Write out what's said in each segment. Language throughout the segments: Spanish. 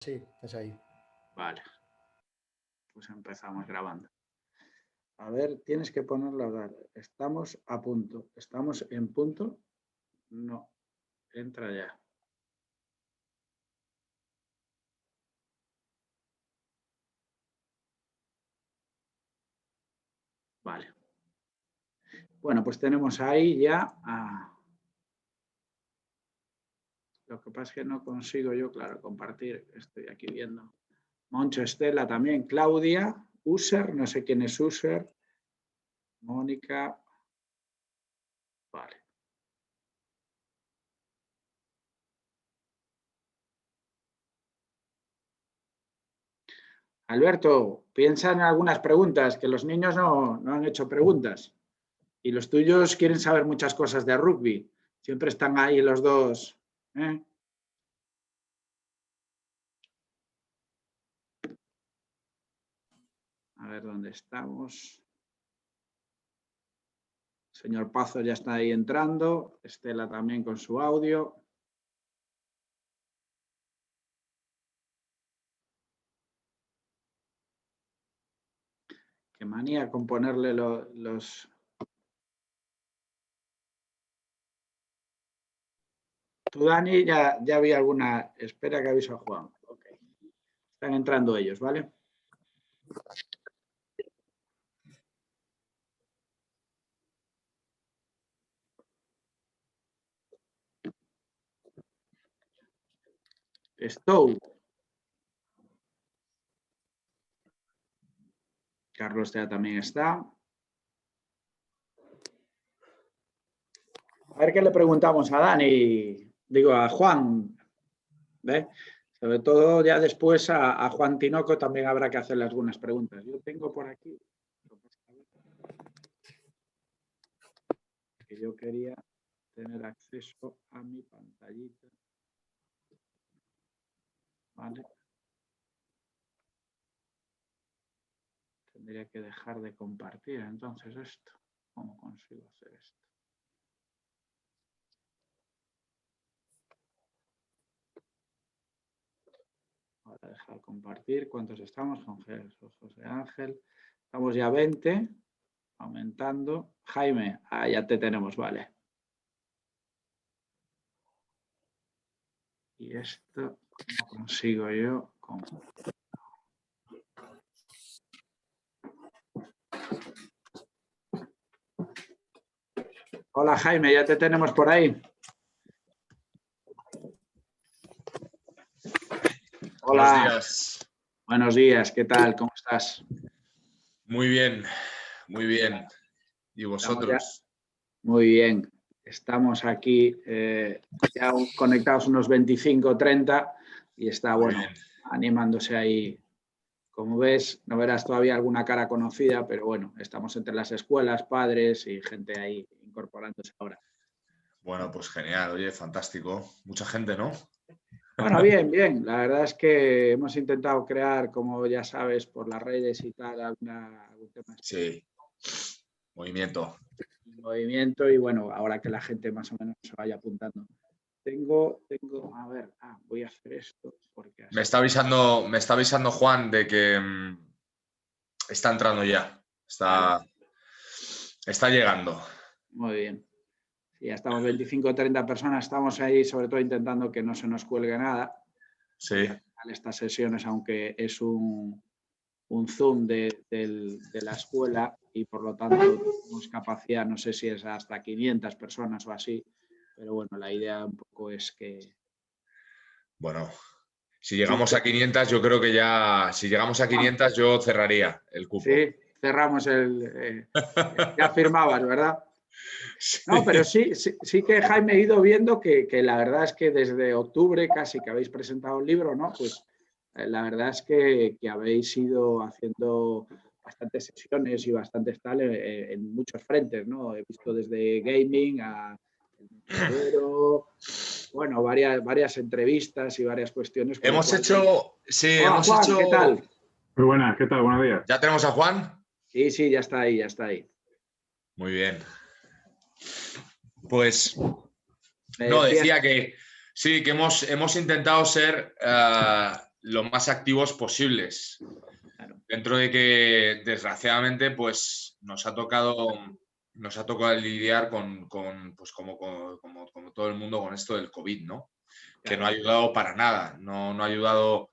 Sí, es ahí. Vale. Pues empezamos grabando. A ver, tienes que ponerlo a dar. Estamos a punto. ¿Estamos en punto? No. Entra ya. Vale. Bueno, pues tenemos ahí ya a... Lo que pasa es que no consigo yo, claro, compartir. Estoy aquí viendo. Moncho, Estela también. Claudia, User, no sé quién es User. Mónica. Vale. Alberto, piensa en algunas preguntas, que los niños no han hecho preguntas. Y los tuyos quieren saber muchas cosas de rugby. Siempre están ahí los dos. ¿Eh? A ver dónde estamos. Señor Pazo ya está ahí entrando. Estela también con su audio. Qué manía con ponerle los... Tú, Dani, ya vi alguna... Espera que aviso a Juan. Okay. Están entrando ellos, ¿vale? Stow. Carlos ya también está. A ver qué le preguntamos a Dani. Digo, a Juan. ¿Ve? Sobre todo ya después a Juan Tinoco también habrá que hacerle algunas preguntas. Yo tengo por aquí que yo quería tener acceso a mi pantallita. Vale. Tendría que dejar de compartir entonces esto. ¿Cómo consigo hacer esto? Ahora dejar compartir. ¿Cuántos estamos? Con José Ángel. Estamos ya 20. Aumentando. Jaime, ya te tenemos, vale. Y esto, ¿cómo consigo yo? Hola Jaime, ya te tenemos por ahí. Hola. Buenos días. Buenos días, ¿qué tal? ¿Cómo estás? Muy bien, muy bien. ¿Y vosotros? Muy bien. Estamos aquí ya conectados unos 25, 30 y está, bueno, animándose ahí. Como ves, no verás todavía alguna cara conocida, pero bueno, estamos entre las escuelas, padres y gente ahí incorporándose ahora. Bueno, pues genial, oye, fantástico. Mucha gente, ¿no? Bueno, bien, bien. La verdad es que hemos intentado crear, como ya sabes, por las redes y tal, algún tema. Sí, movimiento. Movimiento y bueno, ahora que la gente más o menos se vaya apuntando. Tengo, a ver, voy a hacer esto porque así... Me está avisando Juan de que está entrando ya. Está llegando. Muy bien. Sí, ya estamos 25 o 30 personas, estamos ahí sobre todo intentando que no se nos cuelgue nada. Sí. Al final estas sesiones, aunque es un Zoom de la escuela y por lo tanto tenemos capacidad, no sé si es hasta 500 personas o así, pero bueno, la idea un poco es que... Bueno, si llegamos a 500, yo creo que ya, si llegamos a 500, yo cerraría el cupo. Sí, cerramos ya firmabas, ¿verdad? Sí. No, pero sí que Jaime he ido viendo que la verdad es que desde octubre casi que habéis presentado el libro, ¿no? Pues la verdad es que habéis ido haciendo bastantes sesiones y bastantes tal en muchos frentes, ¿no? He visto desde gaming a el bueno, varias entrevistas y varias cuestiones. Hemos hecho... Sí, Hola, hemos Juan, hecho... ¿qué tal? Muy buenas, ¿qué tal? Buenos días. ¿Ya tenemos a Juan? Sí, ya está ahí, ya está ahí. Muy bien. Pues... Me No, decías... decía que sí, que hemos intentado ser lo más activos posibles. Claro. Dentro de que, desgraciadamente, pues nos ha tocado lidiar pues como todo el mundo con esto del COVID, ¿no? Que no ha ayudado para nada, no ha ayudado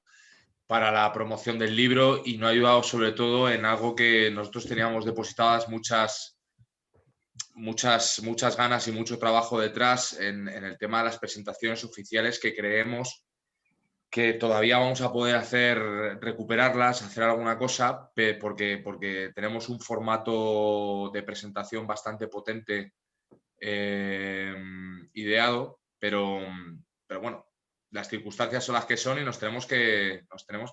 para la promoción del libro y no ha ayudado sobre todo en algo que nosotros teníamos depositadas muchas ganas y mucho trabajo detrás en el tema de las presentaciones oficiales, que creemos que todavía vamos a poder recuperarlas, hacer alguna cosa, porque tenemos un formato de presentación bastante potente ideado, pero bueno, las circunstancias son las que son y nos tenemos que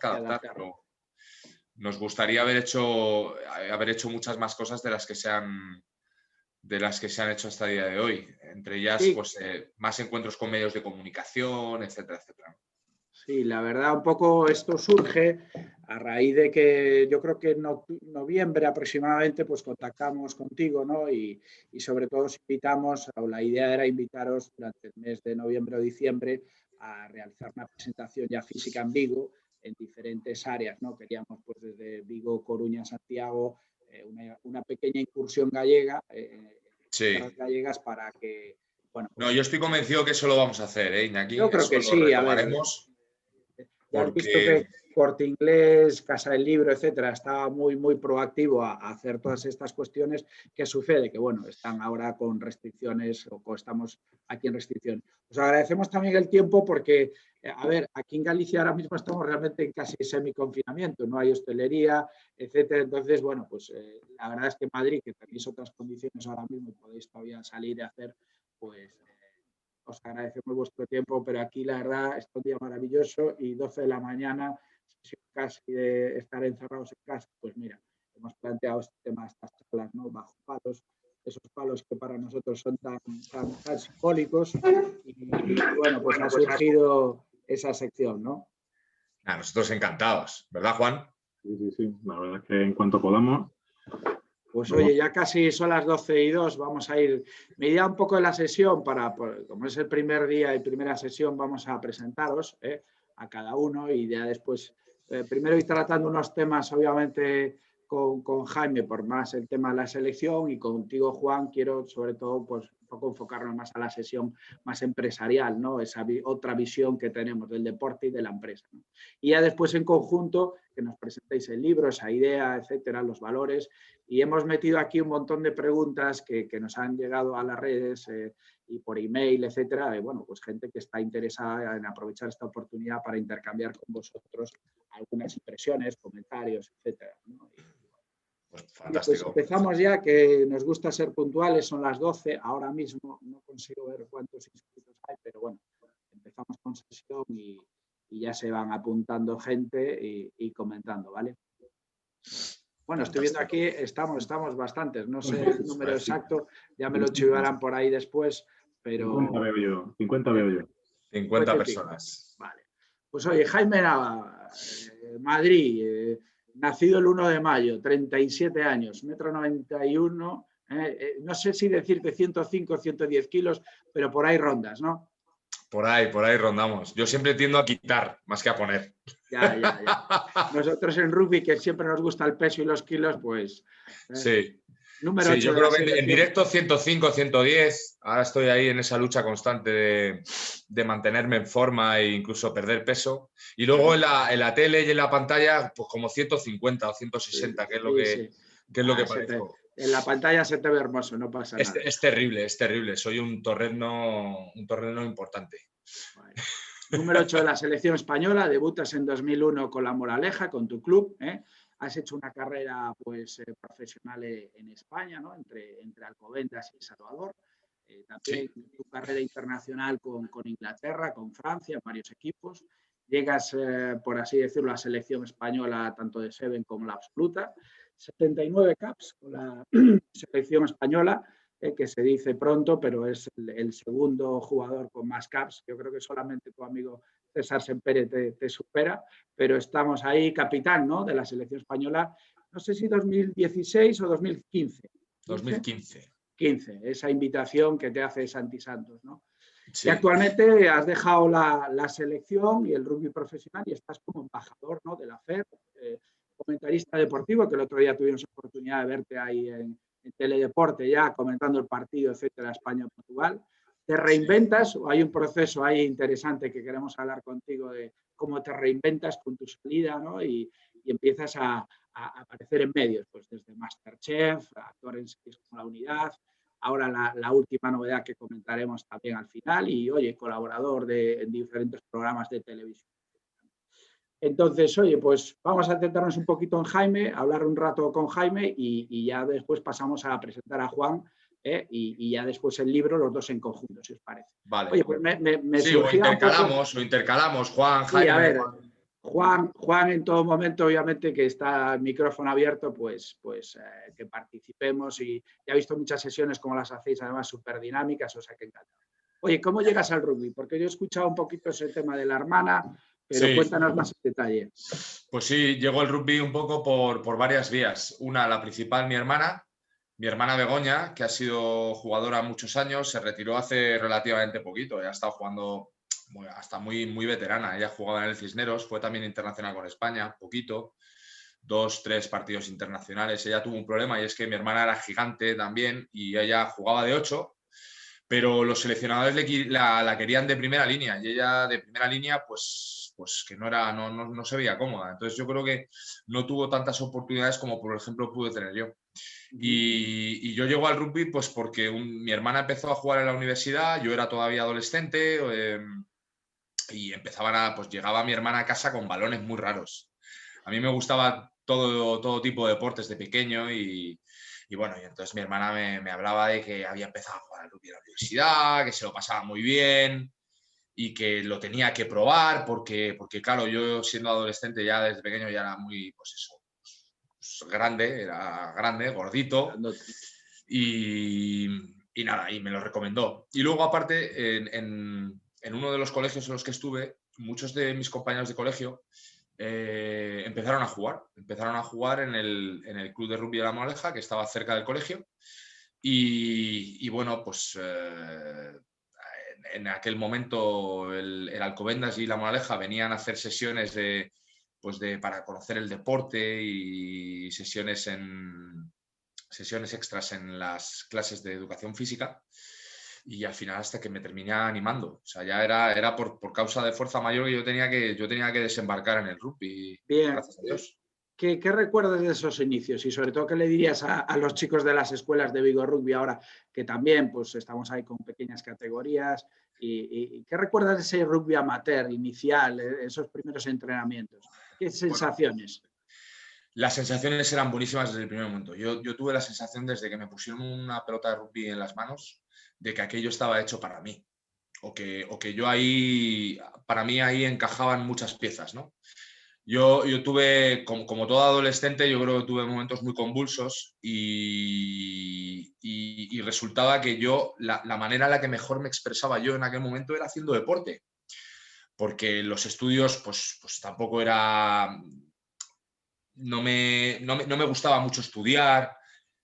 adaptar. Pero nos gustaría haber hecho muchas más cosas de las que se han hecho hasta el día de hoy. Entre ellas, Sí. pues, más encuentros con medios de comunicación, etcétera, etcétera. Sí, la verdad, un poco esto surge a raíz de que yo creo que en noviembre aproximadamente pues contactamos contigo, ¿no? Y sobre todo os invitamos, o la idea era invitaros durante el mes de noviembre o diciembre a realizar una presentación ya física en Vigo en diferentes áreas, ¿no? Queríamos pues desde Vigo, Coruña, Santiago, una pequeña incursión gallega, tierras gallegas para que, bueno. Pues, no, yo estoy convencido que eso lo vamos a hacer, Iñaki. Yo creo eso que lo sí, a ver. Ya has visto que Corte Inglés, Casa del Libro, etcétera, está muy, muy proactivo a hacer todas estas cuestiones. ¿Qué sucede? Que, bueno, están ahora con restricciones o estamos aquí en restricción. Os agradecemos también el tiempo porque, a ver, aquí en Galicia ahora mismo estamos realmente en casi semi-confinamiento, no hay hostelería, etcétera. Entonces, bueno, pues la verdad es que en Madrid, que tenéis otras condiciones ahora mismo y podéis todavía salir y hacer, pues os agradecemos vuestro tiempo, pero aquí la verdad es un día maravilloso y 12 de la mañana, casi de estar encerrados en casa, pues mira, hemos planteado este tema, estas charlas, ¿no? Bajo palos, esos palos que para nosotros son tan simbólicos y bueno, pues ha surgido esa sección, ¿no? A nosotros encantados, ¿verdad, Juan? Sí, la verdad es que en cuanto podamos. Pues oye, ya casi son las 12:02, vamos a ir. Me idea un poco de la sesión como es el primer día y primera sesión, vamos a presentaros a cada uno y ya después, primero ir tratando unos temas, obviamente, con Jaime, por más el tema de la selección y contigo, Juan, quiero sobre todo pues un poco enfocarnos más a la sesión más empresarial, ¿no? Esa otra visión que tenemos del deporte y de la empresa, ¿no? Y ya después en conjunto que nos presentéis el libro, esa idea, etcétera, los valores. Y hemos metido aquí un montón de preguntas que nos han llegado a las redes y por email, etcétera. Bueno, pues gente que está interesada en aprovechar esta oportunidad para intercambiar con vosotros algunas impresiones, comentarios, etcétera, ¿no? Pues Pues fantástico. empezamos ya, que nos gusta ser puntuales, son las 12. Ahora mismo no consigo ver cuántos inscritos hay, pero bueno, empezamos con sesión y ya se van apuntando gente y comentando, ¿vale? Bueno, estoy viendo aquí, estamos bastantes, no sé el número exacto, ya me lo chivarán por ahí después, pero... 50 veo yo. 50 personas. Vale. Pues oye, Jaime Nava, Madrid, nacido el 1 de mayo, 37 años, 1,91 m, no sé si decirte 105 o 110 kilos, pero por ahí rondas, ¿no? Por ahí rondamos. Yo siempre tiendo a quitar más que a poner. Ya. Nosotros en rugby, que siempre nos gusta el peso y los kilos, pues... Sí. Número 8 yo de creo la que en directo 105, 110. Ahora estoy ahí en esa lucha constante de mantenerme en forma e incluso perder peso. Y luego en la tele y en la pantalla, pues como 150 o 160, que es lo que parezco. En la pantalla se te ve hermoso, no pasa nada. Es terrible. Soy un torreno importante. Vale. Número 8 de la selección española, debutas en 2001 con la Moraleja, con tu club. Has hecho una carrera pues, profesional en España, ¿no? entre Alcobendas y Salvador. También sí. Tu carrera internacional con Inglaterra, con Francia, en varios equipos. Llegas, por así decirlo, a la selección española, tanto de Seven como la absoluta. 79 caps con la selección española, que se dice pronto, pero es el segundo jugador con más caps. Yo creo que solamente tu amigo César Sempere te supera, pero estamos ahí, capitán, ¿no? De la selección española, no sé si 2016 o 2015. 2015. 15, esa invitación que te hace Santi Santos, ¿no? Sí. Y actualmente has dejado la selección y el rugby profesional y estás como embajador, ¿no?, de la FED, comentarista deportivo, que el otro día tuvimos oportunidad de verte ahí en Teledeporte ya comentando el partido, etcétera, España-Portugal. ¿Te reinventas o hay un proceso ahí interesante que queremos hablar contigo de cómo te reinventas con tu salida, ¿no? y empiezas a aparecer en medios, pues desde MasterChef, actuar en series como La Unidad, ahora la última novedad que comentaremos también al final y, oye, colaborador en diferentes programas de televisión. Entonces, oye, pues vamos a centrarnos un poquito en Jaime, hablar un rato con Jaime y ya después pasamos a presentar a Juan y ya después el libro, los dos en conjunto, si os parece. Vale. Oye, pues me sí, o surgía un poco... intercalamos, Juan, Sí, Jaime. a ver, Juan en todo momento, obviamente, que está el micrófono abierto, pues que participemos y ya he visto muchas sesiones como las hacéis, además súper dinámicas, o sea que encantado. Oye, ¿cómo llegas al rugby? Porque yo he escuchado un poquito ese tema de la hermana, pero Sí. cuéntanos más en detalle. Pues sí, llegó el rugby un poco por varias vías. Una, la principal, mi hermana Begoña, que ha sido jugadora muchos años, se retiró hace relativamente poquito, ya ha estado jugando hasta muy, muy veterana. Ella jugaba en el Cisneros, fue también internacional con España, poquito, 2, 3 partidos internacionales. Ella tuvo un problema y es que mi hermana era gigante también y ella jugaba de 8, pero los seleccionadores la querían de primera línea y ella de primera línea pues que no se veía cómoda. Entonces yo creo que no tuvo tantas oportunidades como por ejemplo pude tener yo. Y yo llego al rugby pues porque mi hermana empezó a jugar en la universidad, yo era todavía adolescente y pues llegaba mi hermana a casa con balones muy raros. A mí me gustaba todo tipo de deportes de pequeño y bueno, y entonces mi hermana me hablaba de que había empezado a jugar al rugby en la universidad, que se lo pasaba muy bien y que lo tenía que probar porque claro, yo siendo adolescente ya desde pequeño ya era muy, pues eso, era grande, gordito y nada, y me lo recomendó. Y luego aparte, en uno de los colegios en los que estuve, muchos de mis compañeros de colegio empezaron a jugar en el club de rugby de La Moraleja, que estaba cerca del colegio. Y bueno, pues en aquel momento el Alcobendas y La Moraleja venían a hacer sesiones para conocer el deporte y sesiones extras en las clases de educación física. Y al final hasta que me terminé animando. O sea, ya era por causa de fuerza mayor que yo tenía que desembarcar en el rugby. Bien. Gracias a Dios. ¿Qué recuerdas de esos inicios? Y sobre todo, ¿qué le dirías a los chicos de las escuelas de Vigo Rugby ahora, que también pues estamos ahí con pequeñas categorías? ¿Y qué recuerdas de ese rugby amateur inicial, esos primeros entrenamientos? ¿Qué sensaciones? Bueno, las sensaciones eran buenísimas desde el primer momento. Yo tuve la sensación desde que me pusieron una pelota de rugby en las manos de que aquello estaba hecho para mí. O que yo ahí, para mí ahí encajaban muchas piezas, ¿no? Yo tuve, como todo adolescente, yo creo que tuve momentos muy convulsos y resultaba que la manera en la que mejor me expresaba yo en aquel momento era haciendo deporte. Porque los estudios, pues tampoco era... No me gustaba mucho estudiar,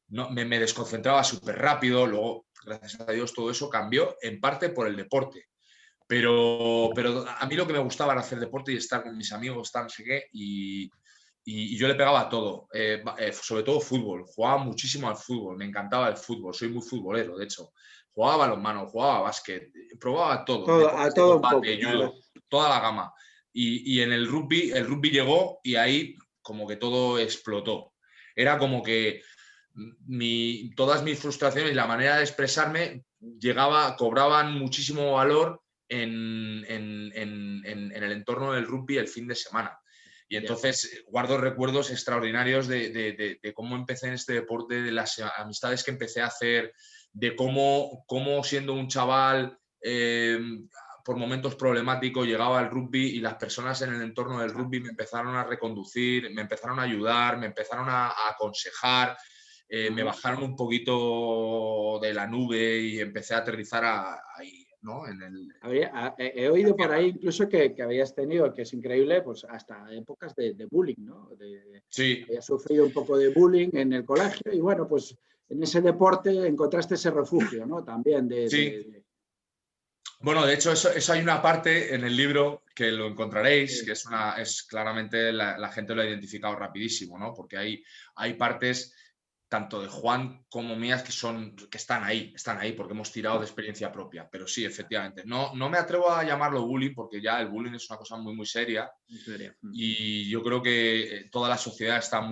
me desconcentraba súper rápido. Luego, gracias a Dios, todo eso cambió en parte por el deporte. Pero a mí lo que me gustaba era hacer deporte y estar con mis amigos, no sé qué, y yo le pegaba a todo, sobre todo fútbol. Jugaba muchísimo al fútbol, me encantaba el fútbol, soy muy futbolero, de hecho. Jugaba balonmano, jugaba básquet, probaba todo. A todo un poco. Judo, toda la gama. Y en el rugby llegó y ahí como que todo explotó. Era como que todas mis frustraciones y la manera de expresarme cobraban muchísimo valor en el entorno del rugby el fin de semana. Y entonces guardo recuerdos extraordinarios de cómo empecé en este deporte, de las amistades que empecé a hacer, de cómo siendo un chaval por momentos problemáticos llegaba al rugby y las personas en el entorno del rugby me empezaron a reconducir, me empezaron a ayudar, me empezaron a aconsejar. Me bajaron un poquito de la nube y empecé a aterrizar ahí, ¿no? He oído por ahí incluso que habías tenido, que es increíble, pues hasta épocas de bullying, ¿no? Sí. Habías sufrido un poco de bullying en el colegio y bueno, pues en ese deporte encontraste ese refugio, ¿no? También Sí. Bueno, de hecho, eso hay una parte en el libro que lo encontraréis, que es claramente la gente lo ha identificado rapidísimo, ¿no? Porque hay partes tanto de Juan como mías que están ahí, porque hemos tirado de experiencia propia. Pero sí, efectivamente. No me atrevo a llamarlo bullying, porque ya el bullying es una cosa muy, muy seria. Muy seria. Y yo creo que toda la sociedad está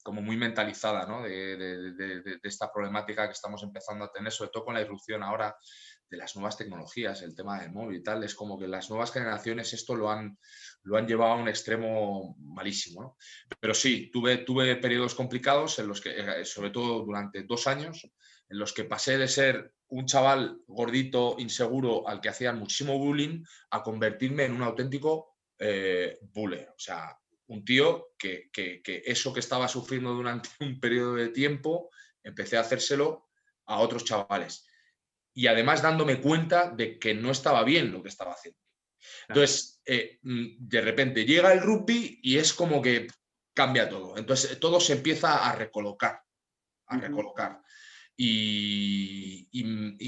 como muy mentalizada, ¿no? de esta problemática que estamos empezando a tener, sobre todo con la irrupción ahora de las nuevas tecnologías, el tema del móvil y tal. Es como que las nuevas generaciones esto lo han llevado a un extremo malísimo, ¿no? Pero sí, tuve periodos complicados en los que, sobre todo durante 2 años, en los que pasé de ser un chaval gordito, inseguro, al que hacían muchísimo bullying, a convertirme en un auténtico bully. O sea, un tío que eso que estaba sufriendo durante un periodo de tiempo, empecé a hacérselo a otros chavales. Y además dándome cuenta de que no estaba bien lo que estaba haciendo. Entonces, de repente llega el rugby y es como que cambia todo. Entonces, todo se empieza a recolocar. Y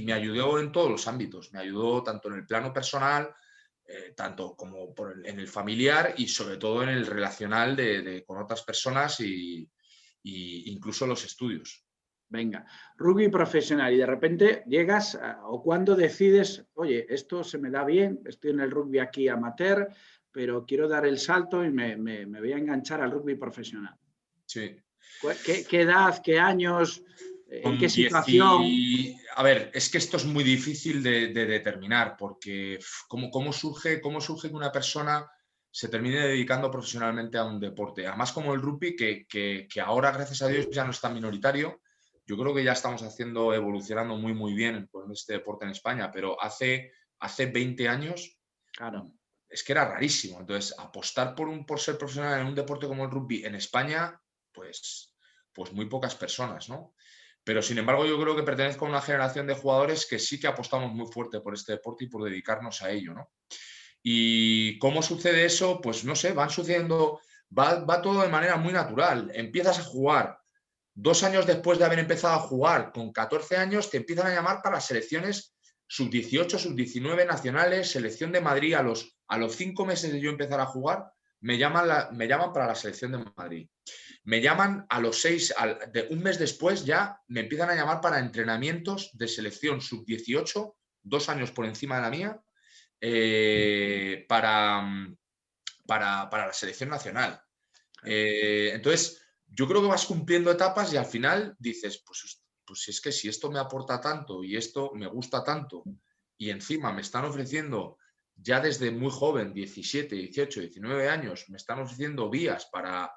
me ayudó en todos los ámbitos. Me ayudó tanto en el plano personal, tanto como en el familiar y sobre todo en el relacional con otras personas y incluso los estudios. Venga, rugby profesional y de repente llegas o cuando decides, oye, esto se me da bien, estoy en el rugby aquí amateur, pero quiero dar el salto y me voy a enganchar al rugby profesional. Sí. ¿Qué edad, qué años, en qué situación? A ver, es que esto es muy difícil de determinar porque ¿cómo surge que una persona se termine dedicando profesionalmente a un deporte? Además, como el rugby, que ahora, gracias a Dios, ya no es tan minoritario. Yo creo que ya estamos evolucionando muy, muy bien con este deporte en España, pero hace 20 años Claro. es que era rarísimo. Entonces, apostar por ser profesional en un deporte como el rugby en España, pues muy pocas personas, ¿no? Pero, sin embargo, yo creo que pertenezco a una generación de jugadores que sí que apostamos muy fuerte por este deporte y por dedicarnos a ello, ¿no? ¿Y cómo sucede eso? Pues no sé, van sucediendo, va todo de manera muy natural. Empiezas a jugar. 2 años después de haber empezado a jugar, con 14 años, te empiezan a llamar para las selecciones sub-18, sub-19 nacionales, selección de Madrid. A los 5 meses de yo empezar a jugar, me llaman para la selección de Madrid. Me llaman a los 6, un mes después ya me empiezan a llamar para entrenamientos de selección sub-18, 2 años por encima de la mía, para la selección nacional. Entonces, yo creo que vas cumpliendo etapas y al final dices, pues es que si esto me aporta tanto y esto me gusta tanto y encima me están ofreciendo ya desde muy joven, 17, 18, 19 años, me están ofreciendo vías para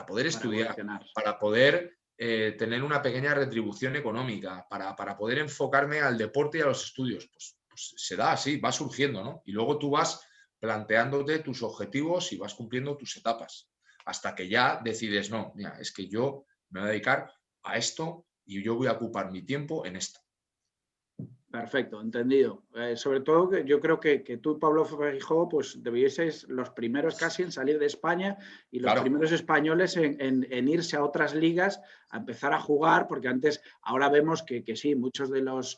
poder estudiar, para poder tener una pequeña retribución económica, para poder enfocarme al deporte y a los estudios, pues se da así, va surgiendo, ¿no? Y luego tú vas planteándote tus objetivos y vas cumpliendo tus etapas, hasta que ya decides, no, mira, es que yo me voy a dedicar a esto y yo voy a ocupar mi tiempo en esto. Perfecto, entendido. Sobre todo que yo creo que tú, Pablo Feijó, pues debieseis los primeros casi en salir de España y los primeros españoles en irse a otras ligas a empezar a jugar, porque ahora vemos que sí, muchos de los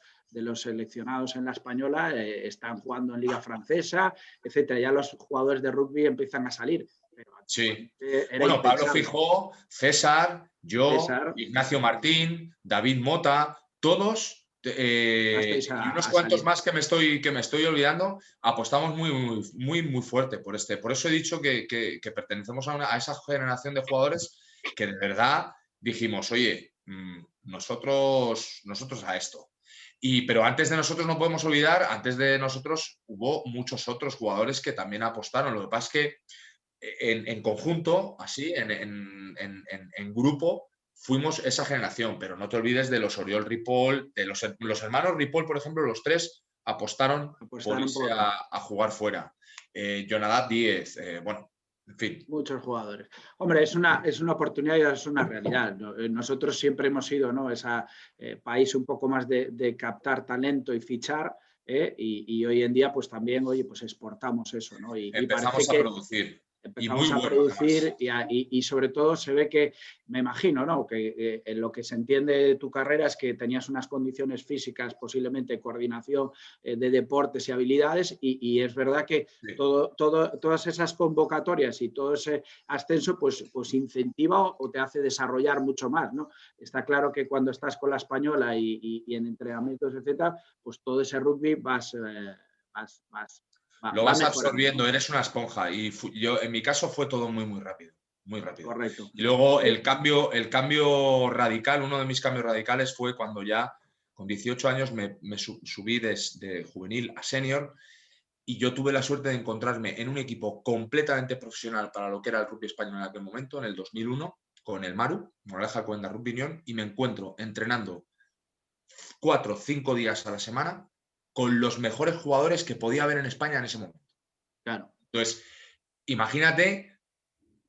seleccionados en la española están jugando en Liga Francesa, etcétera. Ya los jugadores de rugby empiezan a salir. Pero sí. Bueno, Pablo Feijó, César, yo, Ignacio Martín, David Mota, todos. Y unos cuantos más que me estoy olvidando, apostamos muy fuerte por este. Por eso he dicho que pertenecemos a esa generación de jugadores que de verdad dijimos, oye, nosotros a esto. Pero antes de nosotros no podemos olvidar, antes de nosotros hubo muchos otros jugadores que también apostaron. Lo que pasa es que en conjunto, así, en grupo, fuimos esa generación, pero no te olvides de los Oriol Ripoll, de los hermanos Ripoll, por ejemplo, los 3 apostaron por irse a jugar fuera. Jonadab Díez, bueno, en fin. Muchos jugadores. Hombre, es una oportunidad y es una realidad. Nosotros siempre hemos sido, ¿no?, ese país un poco más de captar talento y fichar, y hoy en día pues también, oye, pues exportamos eso, ¿no? Empezamos a producir. empezamos a bueno, producir y sobre todo se ve que, me imagino, ¿no? Que en lo que se entiende de tu carrera es que tenías unas condiciones físicas, posiblemente coordinación de deportes y habilidades y es verdad que sí. todas esas convocatorias y todo ese ascenso pues incentiva o te hace desarrollar mucho más, ¿no? Está claro que cuando estás con la española y en entrenamientos, etcétera, pues todo ese rugby lo vas mejorando. absorbiendo, eres una esponja. Y yo, en mi caso, fue todo muy, muy rápido. Muy rápido. Correcto. Y luego el cambio radical, uno de mis cambios radicales fue cuando ya con 18 años me subí de juvenil a senior y yo tuve la suerte de encontrarme en un equipo completamente profesional para lo que era el rugby español en aquel momento, en el 2001, con el Maru, Moraleja Alcobendas Rugby Union, y me encuentro entrenando 4 o 5 días a la semana con los mejores jugadores que podía haber en España en ese momento. Claro. Entonces, imagínate,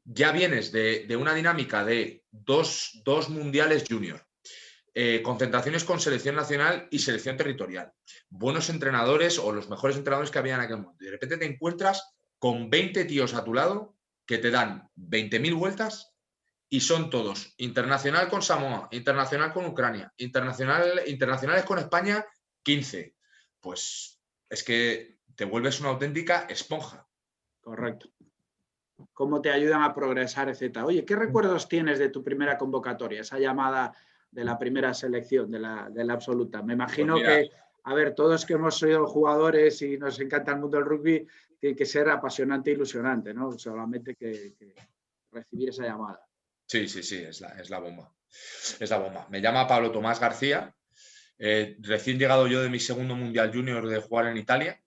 ya vienes de una dinámica de dos mundiales junior, concentraciones con selección nacional y selección territorial, buenos entrenadores o los mejores entrenadores que había en aquel momento. Y de repente te encuentras con 20 tíos a tu lado que te dan 20.000 vueltas y son todos internacional con Samoa, internacional con Ucrania, internacionales con España, 15. Pues es que te vuelves una auténtica esponja. Correcto. Cómo te ayudan a progresar, etcétera. Oye, ¿qué recuerdos tienes de tu primera convocatoria, esa llamada de la primera selección, de la absoluta? Me imagino Pues que, a ver, todos que hemos sido jugadores y nos encanta el mundo del rugby, tiene que ser apasionante e ilusionante, ¿no? Solamente que recibir esa llamada. Sí, es la bomba. Es la bomba. Me llama Pablo Tomás García, recién llegado yo de mi segundo Mundial Junior de jugar en Italia,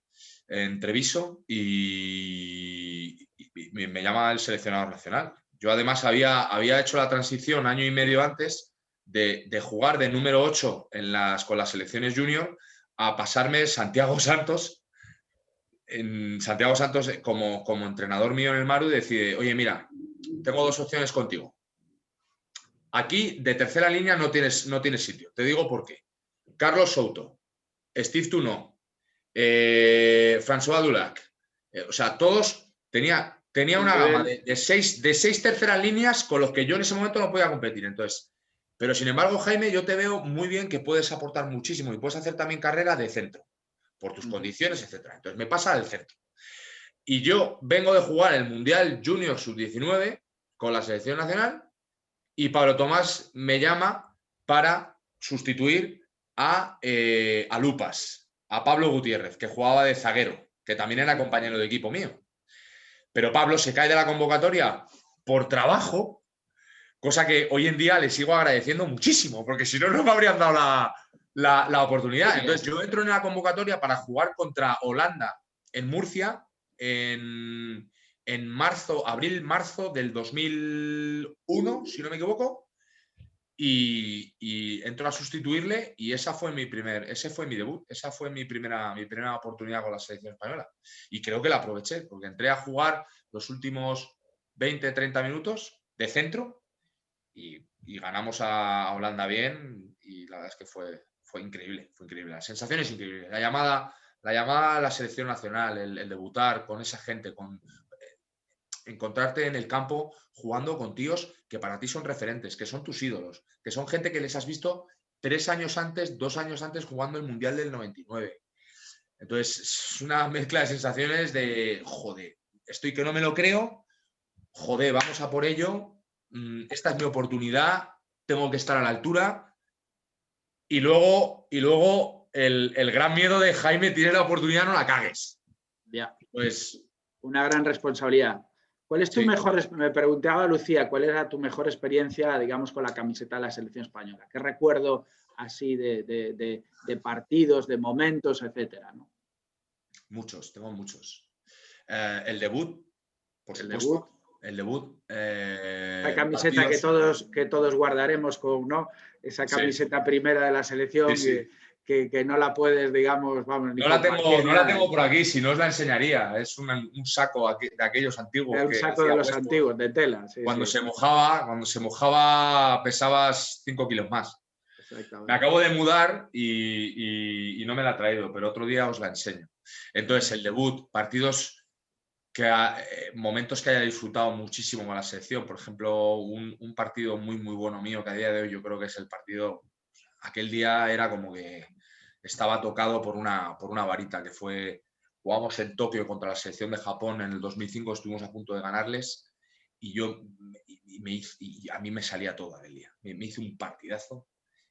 en Treviso, y me llama el seleccionador nacional. Yo además había hecho la transición año y medio antes de jugar de número 8 con las selecciones junior a pasarme Santiago Santos, como entrenador mío en el Maru, decide, oye, mira, tengo 2 opciones contigo. Aquí, de tercera línea, no tienes sitio. Te digo por qué. Carlos Souto, Steve Tunot, François Dulac. O sea, todos tenía una gama de seis terceras líneas con los que yo en ese momento no podía competir. Entonces, pero sin embargo, Jaime, yo te veo muy bien que puedes aportar muchísimo y puedes hacer también carrera de centro por tus condiciones, etcétera. Entonces, me pasa al centro. Y yo vengo de jugar el Mundial Junior Sub-19 con la selección nacional y Pablo Tomás me llama para sustituir a Lupas, a Pablo Gutiérrez, que jugaba de zaguero, que también era compañero de equipo mío. Pero Pablo se cae de la convocatoria por trabajo, cosa que hoy en día le sigo agradeciendo muchísimo, porque si no, no me habrían dado la oportunidad. Entonces yo entro en la convocatoria para jugar contra Holanda en Murcia en abril-marzo del 2001, si no me equivoco, y entro a sustituirle y ese fue mi debut, esa fue mi primera oportunidad con la selección española. Y creo que la aproveché, porque entré a jugar los últimos 20-30 minutos de centro y ganamos a Holanda bien y la verdad es que fue increíble, la sensación es increíble. La llamada a la selección nacional, el debutar con esa gente, encontrarte en el campo jugando con tíos que para ti son referentes, que son tus ídolos, que son gente que les has visto 2 años antes jugando el Mundial del 99. Entonces, es una mezcla de sensaciones de, joder, estoy que no me lo creo, joder, vamos a por ello, esta es mi oportunidad, tengo que estar a la altura. Y luego el gran miedo de Jaime, tienes la oportunidad, no la cagues. Ya. Pues una gran responsabilidad. ¿Cuál es tu mejor, me preguntaba Lucía, cuál era tu mejor experiencia, digamos, con la camiseta de la selección española? ¿Qué recuerdo así de partidos, de momentos, etcétera, ¿no? Muchos, tengo muchos. El debut, por supuesto. Debut. El debut. La camiseta que todos guardaremos con, ¿no? Esa camiseta primera de la selección que no la puedes, digamos, vamos, ni no la tengo por aquí, si no os la enseñaría. Es un saco de aquellos antiguos. Un saco de los antiguos, de tela. Sí, cuando se mojaba, pesabas 5 kilos más. Me acabo de mudar y no me la he traído, pero otro día os la enseño. Entonces, el debut, partidos momentos que haya disfrutado muchísimo con la selección. Por ejemplo, un partido muy, muy bueno mío que a día de hoy yo creo que es el partido. Aquel día era como que estaba tocado por una varita, que jugamos en Tokio contra la selección de Japón en el 2005, estuvimos a punto de ganarles y a mí me salía todo aquel día. Me hice un partidazo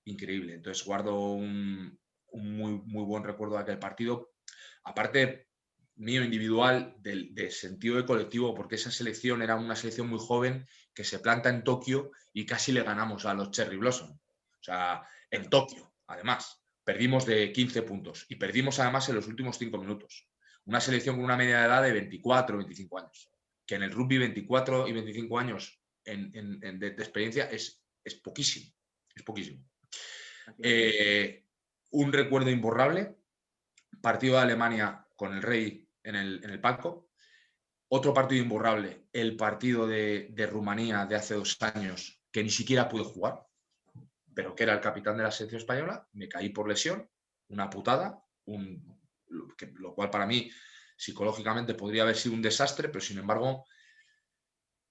increíble. Entonces guardo un muy, muy buen recuerdo de aquel partido. Aparte mío individual, de sentido de colectivo, porque esa selección era una selección muy joven que se planta en Tokio y casi le ganamos a los Cherry Blossom. O sea, en Tokio, además. Perdimos de 15 puntos y perdimos además en los últimos 5 minutos. Una selección con una media de edad de 24 o 25 años. Que en el rugby 24 y 25 años de experiencia es poquísimo. Es poquísimo. Un recuerdo imborrable. Partido de Alemania con el Rey en el palco. Otro partido imborrable, el partido de Rumanía de hace 2 años, que ni siquiera pude jugar, pero que era el capitán de la selección española. Me caí por lesión, una putada, lo cual para mí psicológicamente podría haber sido un desastre, pero sin embargo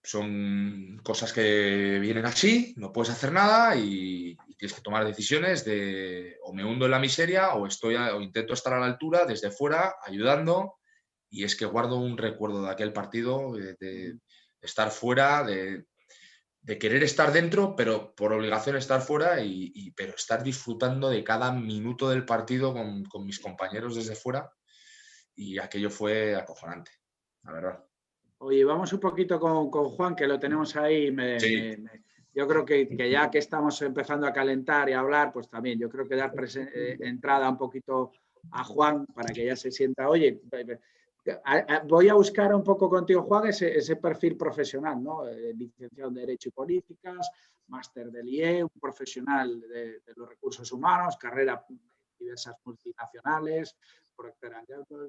son cosas que vienen así, no puedes hacer nada y tienes que tomar decisiones de o me hundo en la miseria o intento estar a la altura desde fuera ayudando. Y es que guardo un recuerdo de aquel partido, de estar fuera, de querer estar dentro, pero por obligación estar fuera, pero estar disfrutando de cada minuto del partido con mis compañeros desde fuera. Y aquello fue acojonante, la verdad. Oye, vamos un poquito con Juan, que lo tenemos ahí. Yo creo que ya que estamos empezando a calentar y a hablar, pues también yo creo que dar entrada un poquito a Juan para que ya se sienta. Oye, voy a buscar un poco contigo, Juan, ese perfil profesional, ¿no? Licenciado en Derecho y Políticas, máster del IE, un profesional de los recursos humanos, carrera en diversas multinacionales, Procter & Gamble,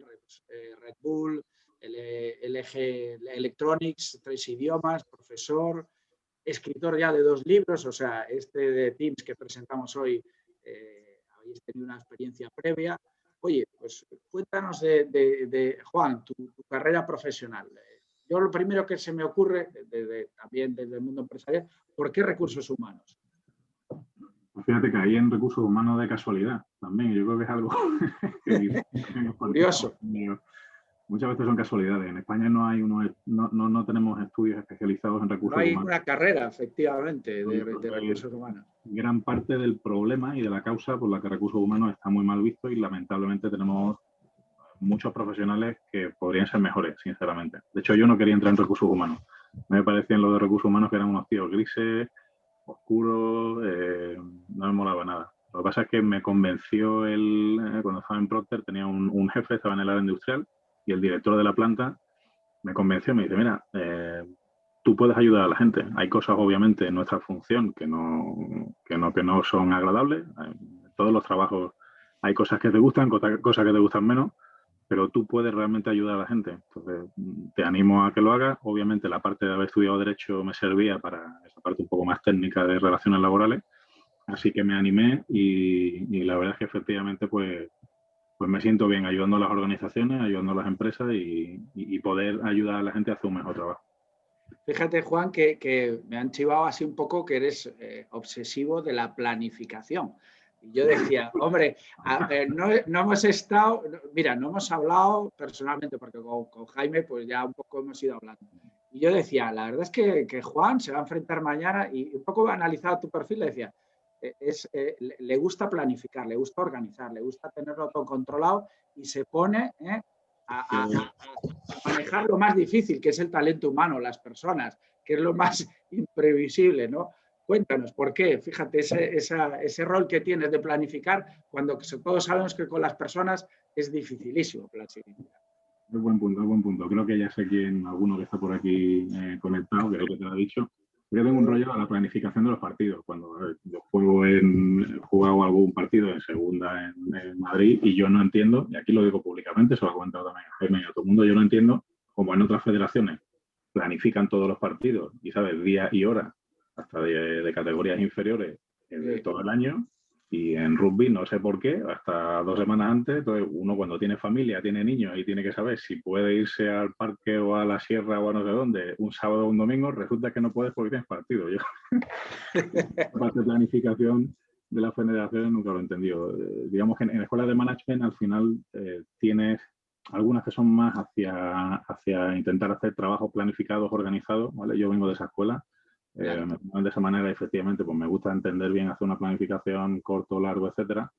Red Bull, LG Electronics, 3 idiomas, profesor, escritor ya de 2 libros, o sea, este de Teams que presentamos hoy, habéis tenido una experiencia previa. Oye, pues cuéntanos de Juan, tu carrera profesional. Yo lo primero que se me ocurre, también desde el mundo empresarial, ¿por qué recursos humanos? Fíjate que ahí en recursos humanos de casualidad también, yo creo que es algo que curioso. Muchas veces son casualidades. En España no tenemos estudios especializados en recursos humanos. No hay una carrera, efectivamente, de recursos humanos. Gran parte del problema y de la causa por la que recursos humanos está muy mal visto y lamentablemente tenemos muchos profesionales que podrían ser mejores, sinceramente. De hecho, yo no quería entrar en recursos humanos. Me parecían los de recursos humanos que eran unos tíos grises, oscuros, no me molaba nada. Lo que pasa es que me convenció cuando estaba en Procter, tenía un jefe, estaba en el área industrial, y el director de la planta me convenció, me dice, mira, tú puedes ayudar a la gente. Hay cosas, obviamente, en nuestra función que no son agradables. En todos los trabajos hay cosas que te gustan, cosas que te gustan menos, pero tú puedes realmente ayudar a la gente. Entonces, te animo a que lo hagas. Obviamente, la parte de haber estudiado Derecho me servía para esa parte un poco más técnica de relaciones laborales. Así que me animé y la verdad es que efectivamente, pues me siento bien ayudando a las organizaciones, ayudando a las empresas y poder ayudar a la gente a hacer un mejor trabajo. Fíjate, Juan, que me han chivado así un poco que eres obsesivo de la planificación. Y yo decía, hombre, no hemos estado, mira, no hemos hablado personalmente, porque con Jaime pues ya un poco hemos ido hablando. Y yo decía, la verdad es que Juan se va a enfrentar mañana y un poco analizado tu perfil, le decía, le gusta planificar, le gusta organizar, le gusta tenerlo todo controlado y se pone a manejar lo más difícil, que es el talento humano, las personas, que es lo más imprevisible, ¿no? Cuéntanos, ¿por qué? Fíjate, ese rol que tienes de planificar, cuando todos sabemos que con las personas es dificilísimo planificar. Es buen punto. Creo que ya sé alguno que está por aquí conectado, creo que te lo ha dicho. Yo tengo un rollo a la planificación de los partidos. Cuando yo jugado algún partido en segunda en Madrid y yo no entiendo, y aquí lo digo públicamente, se lo he comentado también a Jaime y a todo el mundo, yo no entiendo como en otras federaciones planifican todos los partidos y sabes día y hora hasta de categorías inferiores de todo el año. Y en rugby, no sé por qué, hasta 2 semanas antes, entonces uno cuando tiene familia, tiene niños y tiene que saber si puede irse al parque o a la sierra o a no sé dónde un sábado o un domingo, resulta que no puedes porque tienes partido. Yo, la parte de planificación de las federaciones nunca lo he entendido. Digamos que en escuelas de management al final tienes algunas que son más hacia intentar hacer trabajos planificados, organizados, ¿vale? Yo vengo de esa escuela. Claro. De esa manera, efectivamente, pues me gusta entender bien, hacer una planificación corto, largo, etcétera.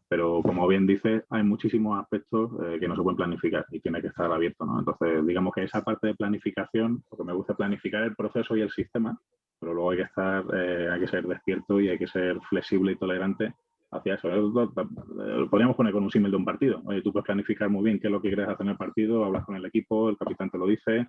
Pero como bien dices, hay muchísimos aspectos que no se pueden planificar y tiene que estar abierto, ¿no? Entonces, digamos que esa parte de planificación, porque me gusta planificar el proceso y el sistema, pero luego hay que ser despierto y hay que ser flexible y tolerante hacia eso. Lo podríamos poner con un símil de un partido. Oye, tú puedes planificar muy bien qué es lo que quieres hacer en el partido, hablas con el equipo, el capitán te lo dice,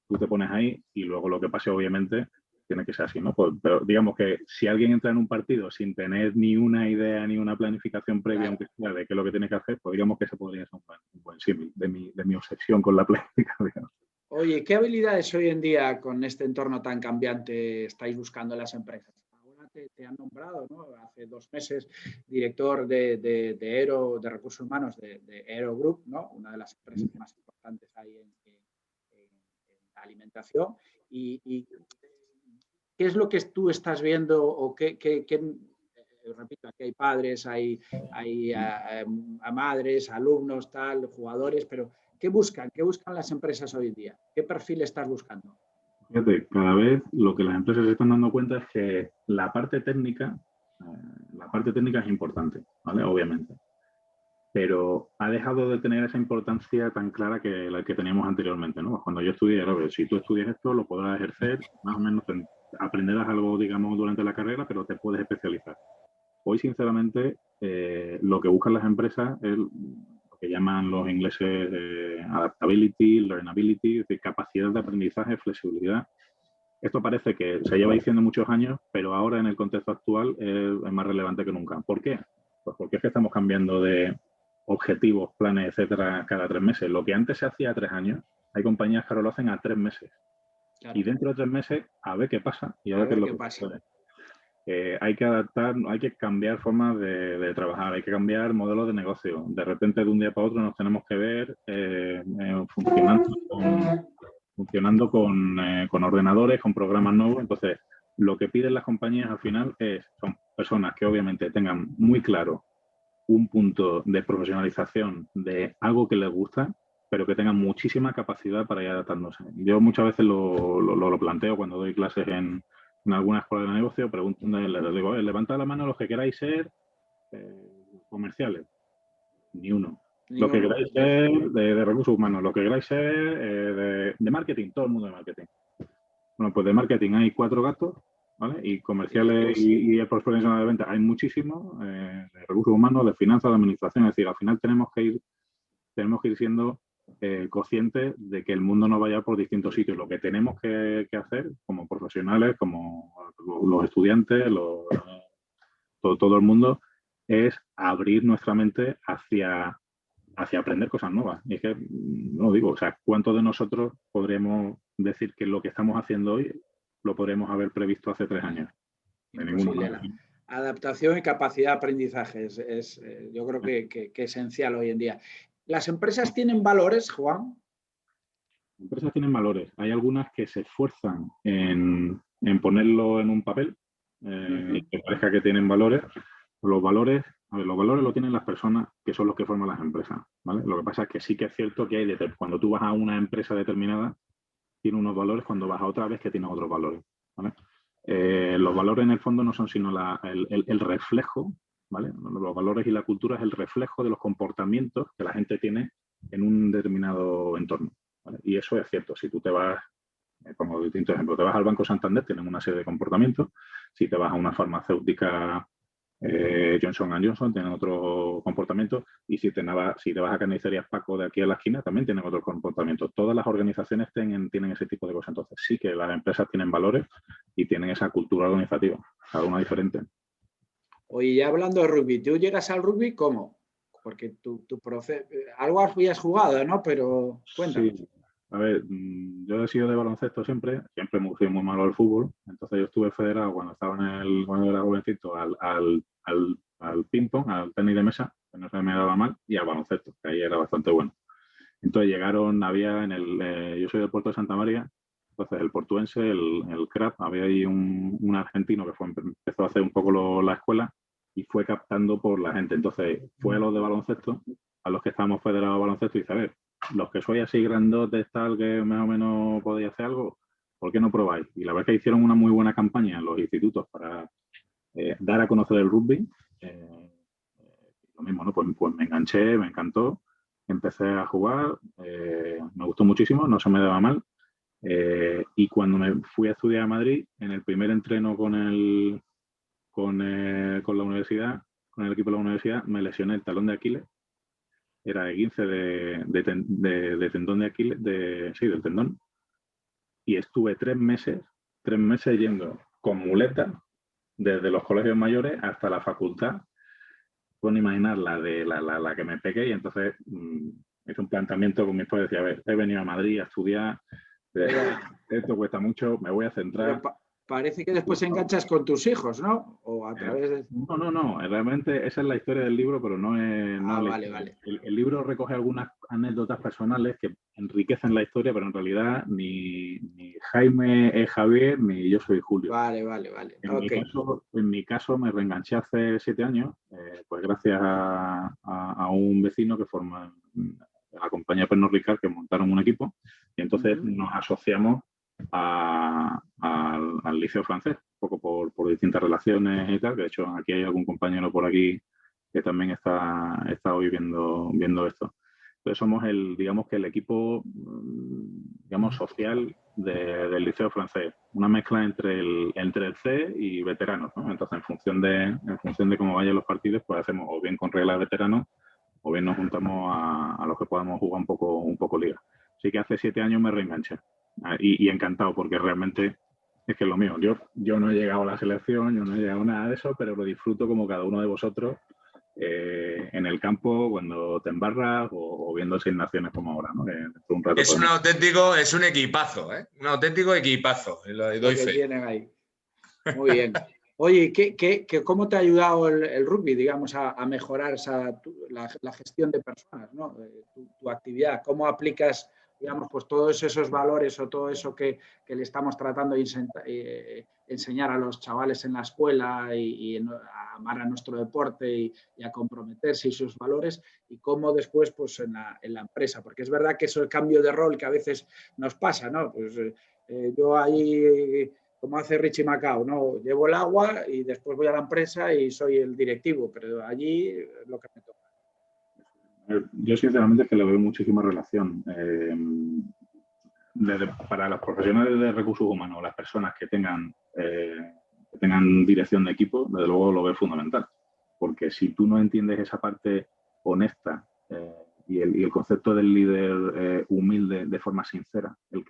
tú te pones ahí y luego lo que pase, obviamente, tiene que ser así, ¿no? Pues, pero digamos que si alguien entra en un partido sin tener ni una idea ni una planificación previa, aunque sea de qué es lo que tiene que hacer, pues digamos que ese podría ser un buen símil de mi obsesión con la planificación. Oye, ¿qué habilidades hoy en día con este entorno tan cambiante estáis buscando en las empresas? Ahora te han nombrado, ¿no? Hace 2 meses, director de Aero, de recursos humanos de Aero Group, ¿no? Una de las empresas más importantes ahí en la alimentación. Y ¿qué es lo que tú estás viendo o repito, aquí hay padres, hay a madres, alumnos, tal, jugadores, pero ¿qué buscan? ¿Qué buscan las empresas hoy en día? ¿Qué perfil estás buscando? Fíjate, cada vez lo que las empresas se están dando cuenta es que la parte técnica es importante, ¿vale? Obviamente. Pero ha dejado de tener esa importancia tan clara que la que teníamos anteriormente, ¿no? Cuando yo estudié, si tú estudias esto, lo podrás ejercer, más o menos aprenderás algo, digamos, durante la carrera, pero te puedes especializar. Hoy, sinceramente, lo que buscan las empresas es lo que llaman los ingleses adaptability, learnability, es decir, capacidad de aprendizaje, flexibilidad. Esto parece que se lleva diciendo muchos años, pero ahora en el contexto actual es más relevante que nunca. ¿Por qué? Pues porque es que estamos cambiando de objetivos, planes, etcétera, cada 3 meses. Lo que antes se hacía a 3 años, hay compañías que ahora lo hacen a 3 meses. Claro. Y dentro de 3 meses, a ver qué pasa. Y a ver qué es lo que pasa. Hay que adaptar, hay que cambiar formas de trabajar, hay que cambiar modelos de negocio. De repente, de un día para otro, nos tenemos que ver funcionando con ordenadores, con programas nuevos. Entonces, lo que piden las compañías al final son personas que obviamente tengan muy claro un punto de profesionalización de algo que les gusta, pero que tengan muchísima capacidad para ir adaptándose. Yo muchas veces lo planteo cuando doy clases en alguna escuela de negocio, les digo, levantad la mano los que queráis ser comerciales. Ni uno. Lo que queráis ser de recursos humanos, lo que queráis ser de marketing, todo el mundo de marketing. Bueno, pues de marketing hay 4 gatos, ¿vale? Y comerciales y el profesional de venta hay muchísimos, de recursos humanos, de finanzas, de administración. Es decir, al final tenemos que ir siendo conscientes de que el mundo no vaya por distintos sitios. Lo que tenemos que hacer como profesionales, como los estudiantes, todo el mundo, es abrir nuestra mente hacia aprender cosas nuevas. Y es que, no digo, o sea, ¿cuántos de nosotros podríamos decir que lo que estamos haciendo hoy lo podríamos haber previsto hace 3 años? Imposible. Adaptación y capacidad de aprendizaje yo creo que esencial hoy en día. ¿Las empresas tienen valores, Juan? Las empresas tienen valores. Hay algunas que se esfuerzan en ponerlo en un papel y que parezca que tienen valores. Los valores lo tienen las personas que son los que forman las empresas, ¿vale? Lo que pasa es que sí que es cierto que cuando tú vas a una empresa determinada, tiene unos valores, cuando vas a otra vez que tiene otros valores, ¿vale? Los valores en el fondo no son sino el reflejo, ¿vale? Los valores y la cultura es el reflejo de los comportamientos que la gente tiene en un determinado entorno, ¿vale? Y eso es cierto. Si tú te vas, como distinto ejemplo, te vas al Banco Santander, tienen una serie de comportamientos. Si te vas a una farmacéutica Johnson & Johnson, tienen otro comportamiento, y si te vas a Carnicerías Paco de aquí a la esquina, también tienen otros comportamientos. Todas las organizaciones tienen ese tipo de cosas. Entonces sí que las empresas tienen valores y tienen esa cultura organizativa, cada una diferente. Oye, ya hablando de rugby, ¿tú llegas al rugby cómo? Porque algo habías jugado, ¿no? Pero cuéntanos. Sí. A ver, yo he sido de baloncesto siempre me fui muy malo al fútbol, entonces yo estuve federado cuando era jovencito al ping-pong, al tenis de mesa, que no se me daba mal, y al baloncesto, que ahí era bastante bueno. Entonces yo soy del puerto de Santa María, entonces el portuense, el CRAP, había ahí un argentino que empezó a hacer un poco la escuela y fue captando por la gente. Entonces fue a los de baloncesto, a los que estábamos federados de baloncesto, y dice, a ver, los que sois así grandotes, tal, que más o menos podéis hacer algo, ¿por qué no probáis? Y la verdad es que hicieron una muy buena campaña en los institutos para dar a conocer el rugby. Lo mismo, ¿no? Pues me enganché, me encantó, empecé a jugar, me gustó muchísimo, no se me daba mal. Y cuando me fui a estudiar a Madrid, en el primer entreno con la universidad, con el equipo de la universidad, me lesioné el talón de Aquiles. Era de 15 de tendón de Aquiles, del tendón. Y estuve 3 meses yendo con muletas desde los colegios mayores hasta la facultad. Pueden imaginar la que me pegué, y entonces hice un planteamiento con mis padres. Decía, a ver, he venido a Madrid a estudiar, esto cuesta mucho, me voy a centrar. Parece que después enganchas con tus hijos, ¿no? O a través de... No, realmente esa es la historia del libro, pero no es... vale. El libro recoge algunas anécdotas personales que enriquecen la historia, pero en realidad ni Jaime es Javier, ni yo soy Julio. Vale. En mi caso me reenganché hace 7 años, pues gracias a un vecino que forma la compañía Pernod Ricard, que montaron un equipo, y entonces nos asociamos al liceo francés, un poco por distintas relaciones y tal. De hecho, aquí hay algún compañero por aquí que también está hoy viendo esto. Entonces somos digamos que el equipo, digamos, social del liceo francés, una mezcla entre el C y veteranos, ¿no? Entonces, en función de cómo vayan los partidos, pues hacemos o bien con reglas de veteranos, o bien nos juntamos a los que podamos jugar un poco liga. Así que hace 7 años me reenganché. Y encantado, porque realmente es que es lo mío. Yo no he llegado a la selección, yo no he llegado a nada de eso, pero lo disfruto como cada uno de vosotros en el campo, cuando te embarras o viendo 6 naciones como ahora, ¿no? Un rato Es un equipazo, ¿eh? Un auténtico equipazo. Lo doy fe. Tienen ahí. Muy bien. Oye, ¿cómo te ha ayudado el rugby, digamos, a mejorar la gestión de personas, ¿no? Tu actividad? ¿Cómo aplicas, digamos, pues todos esos valores o todo eso que le estamos tratando de enseñar a los chavales en la escuela y a amar a nuestro deporte y a comprometerse y sus valores, y cómo después pues en la empresa? Porque es verdad que eso es el cambio de rol que a veces nos pasa, ¿no? Pues yo ahí... como hace Richie Macao, ¿no? Llevo el agua y después voy a la empresa y soy el directivo, pero allí es lo que me toca. Yo sinceramente es que le veo muchísima relación. Para los profesionales de recursos humanos, las personas que tengan dirección de equipo, desde luego lo veo fundamental. Porque si tú no entiendes esa parte honesta y el concepto del líder humilde de forma sincera, el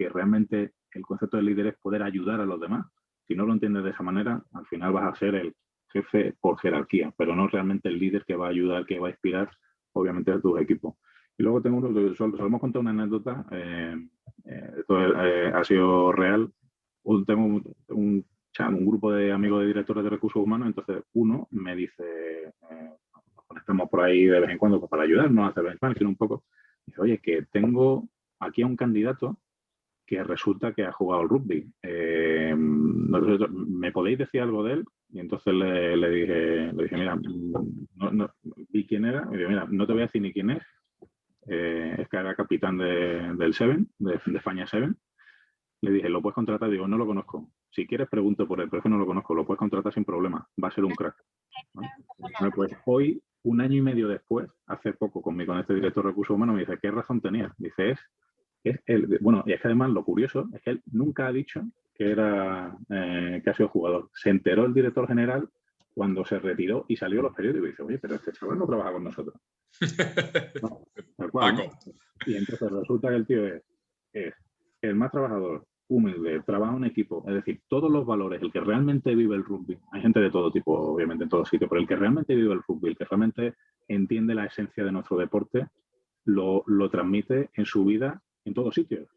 concepto del líder es poder ayudar a los demás. Si no lo entiendes de esa manera, al final vas a ser el jefe por jerarquía, pero no realmente el líder que va a ayudar, que va a inspirar, obviamente, a tus equipos. Y luego solemos contar una anécdota, esto ha sido real. Tengo un grupo de amigos de directores de recursos humanos, entonces uno me dice, nos conectamos por ahí de vez en cuando para ayudarnos a hacer benchmarking un poco. Dice, oye, que tengo aquí a un candidato que resulta que ha jugado al rugby. ¿Me podéis decir algo de él? Y entonces le dije, mira, no vi quién era. Y dije, mira, no te voy a decir ni quién es. Es que era capitán del Seven, de España Seven. Le dije, ¿lo puedes contratar? Digo, no lo conozco. Si quieres, pregunto por él, pero es que no lo conozco. Lo puedes contratar sin problema. Va a ser un crack. ¿Vale? Pues hoy, 1 año y medio después, hace poco, con este director de recursos humanos, me dice, ¿qué razón tenías? Dice, bueno, y es que además lo curioso es que él nunca ha dicho que ha sido jugador. Se enteró el director general cuando se retiró y salió a los periódicos y dice, oye, pero este chaval no trabaja con nosotros. No, tal cual, ¿no? Y entonces resulta que el tío es el más trabajador, humilde, trabaja en equipo, es decir, todos los valores, el que realmente vive el rugby, hay gente de todo tipo, obviamente, en todos sitios, pero el que realmente vive el rugby, el que realmente entiende la esencia de nuestro deporte, lo transmite en su vida en todos sitios.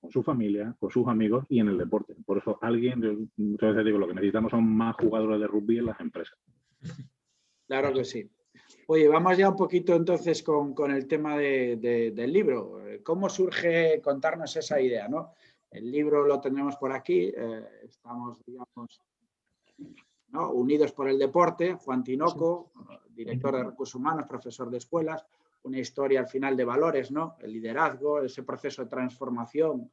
con su familia, con sus amigos y en el deporte. Por eso yo muchas veces digo, lo que necesitamos son más jugadores de rugby en las empresas. Claro que sí. Oye, vamos ya un poquito entonces con el tema del libro. ¿Cómo surge contarnos esa idea, ¿no? El libro lo tenemos por aquí, estamos, digamos, ¿no? Unidos por el deporte, Juan Tinoco, director de recursos humanos, profesor de escuelas, una historia al final de valores, ¿no? El liderazgo, ese proceso de transformación.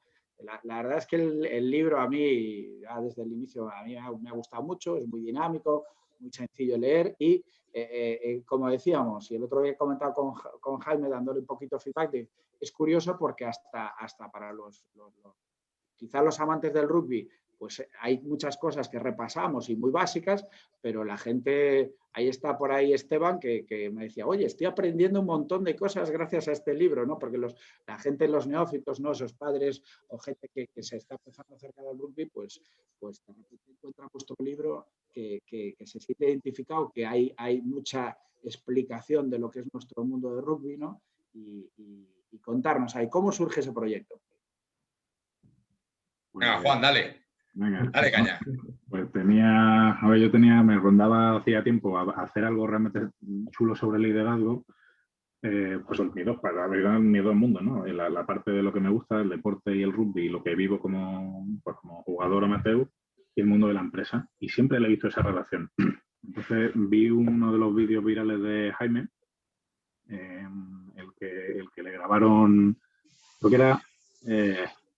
La verdad es que el libro a mí, ya desde el inicio, a mí me ha gustado mucho, es muy dinámico, muy sencillo de leer y, como decíamos, y el otro día he comentado con Jaime dándole un poquito de feedback, es curioso porque hasta para quizás los amantes del rugby, pues hay muchas cosas que repasamos y muy básicas, pero la gente, ahí está por ahí Esteban, que me decía, oye, estoy aprendiendo un montón de cosas gracias a este libro, ¿no? Porque la gente, los neófitos, ¿no? Esos padres o gente que se está empezando acerca del rugby, pues encuentra vuestro libro que se siente identificado, que hay mucha explicación de lo que es nuestro mundo de rugby, ¿no? Y contarnos ahí, ¿cómo surge ese proyecto? Venga, Juan, dale. Venga, dale caña. Pues me rondaba hacía tiempo a hacer algo realmente chulo sobre el liderazgo, pues para ver el miedo al mundo, ¿no? La parte de lo que me gusta, el deporte y el rugby, y lo que vivo como jugador amateur, y el mundo de la empresa. Y siempre le he visto esa relación. Entonces vi uno de los vídeos virales de Jaime, el que le grabaron, creo que era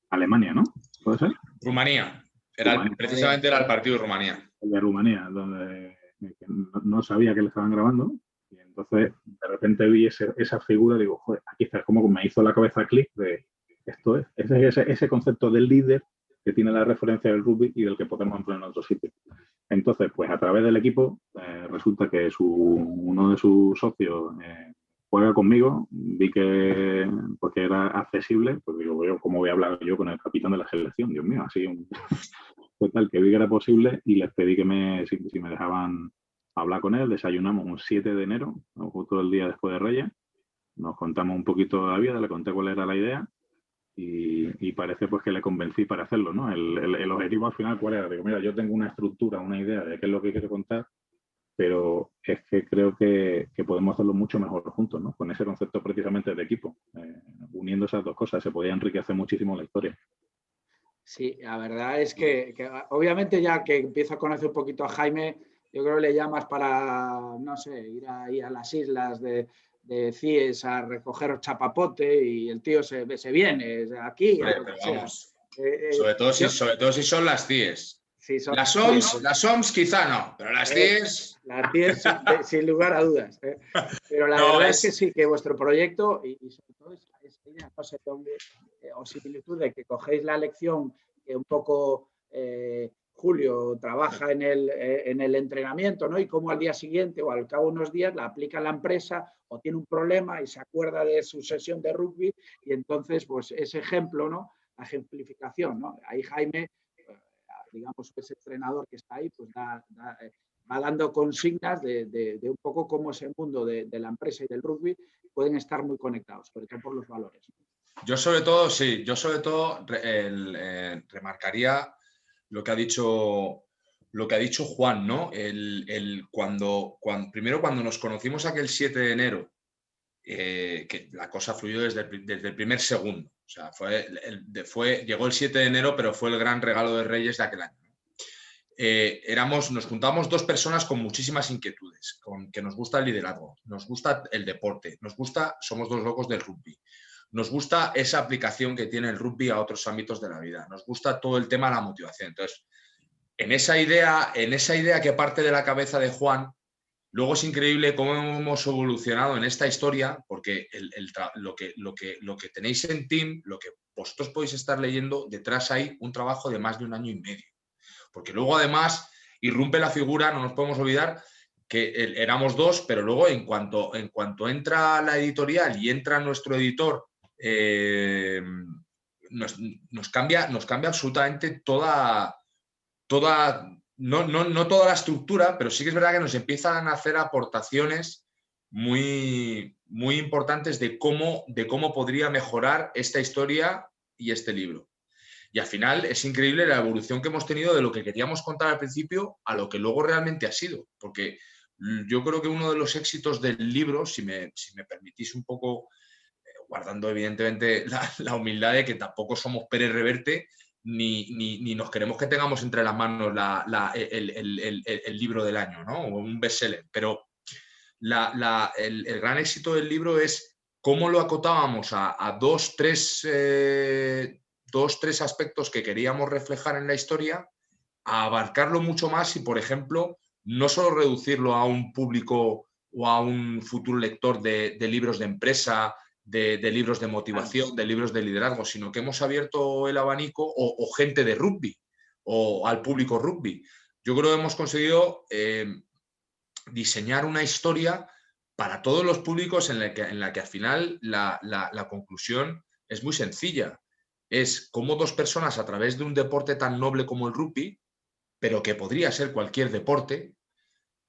Alemania, ¿no? ¿Puede ser? Rumanía. Rumanía. Precisamente era el partido de Rumanía. El de Rumanía, donde no sabía que le estaban grabando. Y entonces, de repente vi esa figura y digo, joder, aquí está, como me hizo la cabeza clic de esto es. Ese concepto del líder que tiene la referencia del rugby y del que podemos emplear en otro sitio. Entonces, pues a través del equipo, resulta que uno de sus socios juega conmigo, vi que porque era accesible, pues digo, ¿cómo voy a hablar yo con el capitán de la selección? Dios mío, así total, que vi que era posible y les pedí que si me dejaban hablar con él. Desayunamos un 7 de enero, justo el día después de Reyes, nos contamos un poquito de la vida, le conté cuál era la idea y parece pues que le convencí para hacerlo, ¿no? El objetivo al final, ¿cuál era? Digo, mira, yo tengo una estructura, una idea de qué es lo que quiero contar, pero es que creo que podemos hacerlo mucho mejor juntos, ¿no? Con ese concepto precisamente de equipo. Uniendo esas dos cosas se podía enriquecer muchísimo la historia. Sí, la verdad es que obviamente ya que empiezo a conocer un poquito a Jaime, yo creo que le llamas para, no sé, ir ahí a las islas de CIES a recoger chapapote y el tío se viene aquí. Hombre, pero vamos, sobre todo si son las CIES. Sí, las OMS quizá no, pero las CIES... Las CIES sin lugar a dudas. Pero la verdad es que sí, que vuestro proyecto, y sobre todo esa idea, no sé dónde, o similitud de que cogéis la lección que un poco Julio trabaja en el entrenamiento, ¿no? Y cómo al día siguiente o al cabo de unos días la aplica en la empresa o tiene un problema y se acuerda de su sesión de rugby y entonces, pues ese ejemplo, ¿no? La ejemplificación, ¿no? Ahí Jaime, digamos, ese entrenador que está ahí, pues va dando consignas de un poco cómo ese mundo de la empresa y del rugby pueden estar muy conectados, sobre todo por los valores. Yo sobre todo remarcaría lo que ha dicho Juan, ¿no? Primero cuando nos conocimos aquel 7 de enero, que la cosa fluyó desde el primer segundo. O sea, llegó el 7 de enero, pero fue el gran regalo de Reyes de aquel año. Nos juntábamos dos personas con muchísimas inquietudes, que nos gusta el liderazgo, nos gusta el deporte, somos dos locos del rugby, nos gusta esa aplicación que tiene el rugby a otros ámbitos de la vida, nos gusta todo el tema de la motivación. Entonces, en esa idea que parte de la cabeza de Juan, luego es increíble cómo hemos evolucionado en esta historia, porque lo que tenéis en Team, lo que vosotros podéis estar leyendo, detrás hay un trabajo de más de 1 año y medio. Porque luego además irrumpe la figura, no nos podemos olvidar que éramos dos, pero luego en cuanto entra la editorial y entra nuestro editor, nos cambia absolutamente toda no toda la estructura, pero sí que es verdad que nos empiezan a hacer aportaciones muy, muy importantes de cómo podría mejorar esta historia y este libro. Y al final es increíble la evolución que hemos tenido de lo que queríamos contar al principio a lo que luego realmente ha sido. Porque yo creo que uno de los éxitos del libro, si me permitís un poco, guardando evidentemente la humildad de que tampoco somos Pérez Reverte, ni nos queremos que tengamos entre las manos el libro del año, ¿no? O un bestseller. Pero el gran éxito del libro es cómo lo acotábamos a dos, tres aspectos que queríamos reflejar en la historia, a abarcarlo mucho más y, por ejemplo, no solo reducirlo a un público o a un futuro lector de libros de empresa, de libros de motivación, de libros de liderazgo, sino que hemos abierto el abanico o gente de rugby o al público rugby. Yo creo que hemos conseguido diseñar una historia para todos los públicos en la que al final la conclusión es muy sencilla. Es cómo dos personas a través de un deporte tan noble como el rugby, pero que podría ser cualquier deporte,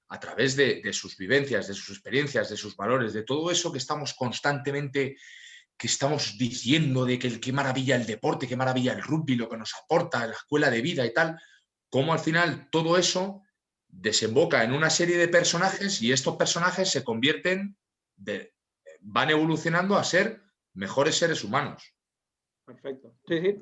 a través de sus vivencias, de sus experiencias, de sus valores, de todo eso que estamos constantemente, que estamos diciendo de que qué maravilla el deporte, qué maravilla el rugby, lo que nos aporta, la escuela de vida y tal, cómo al final todo eso desemboca en una serie de personajes y estos personajes se convierten, van evolucionando a ser mejores seres humanos. Perfecto. Sí, sí.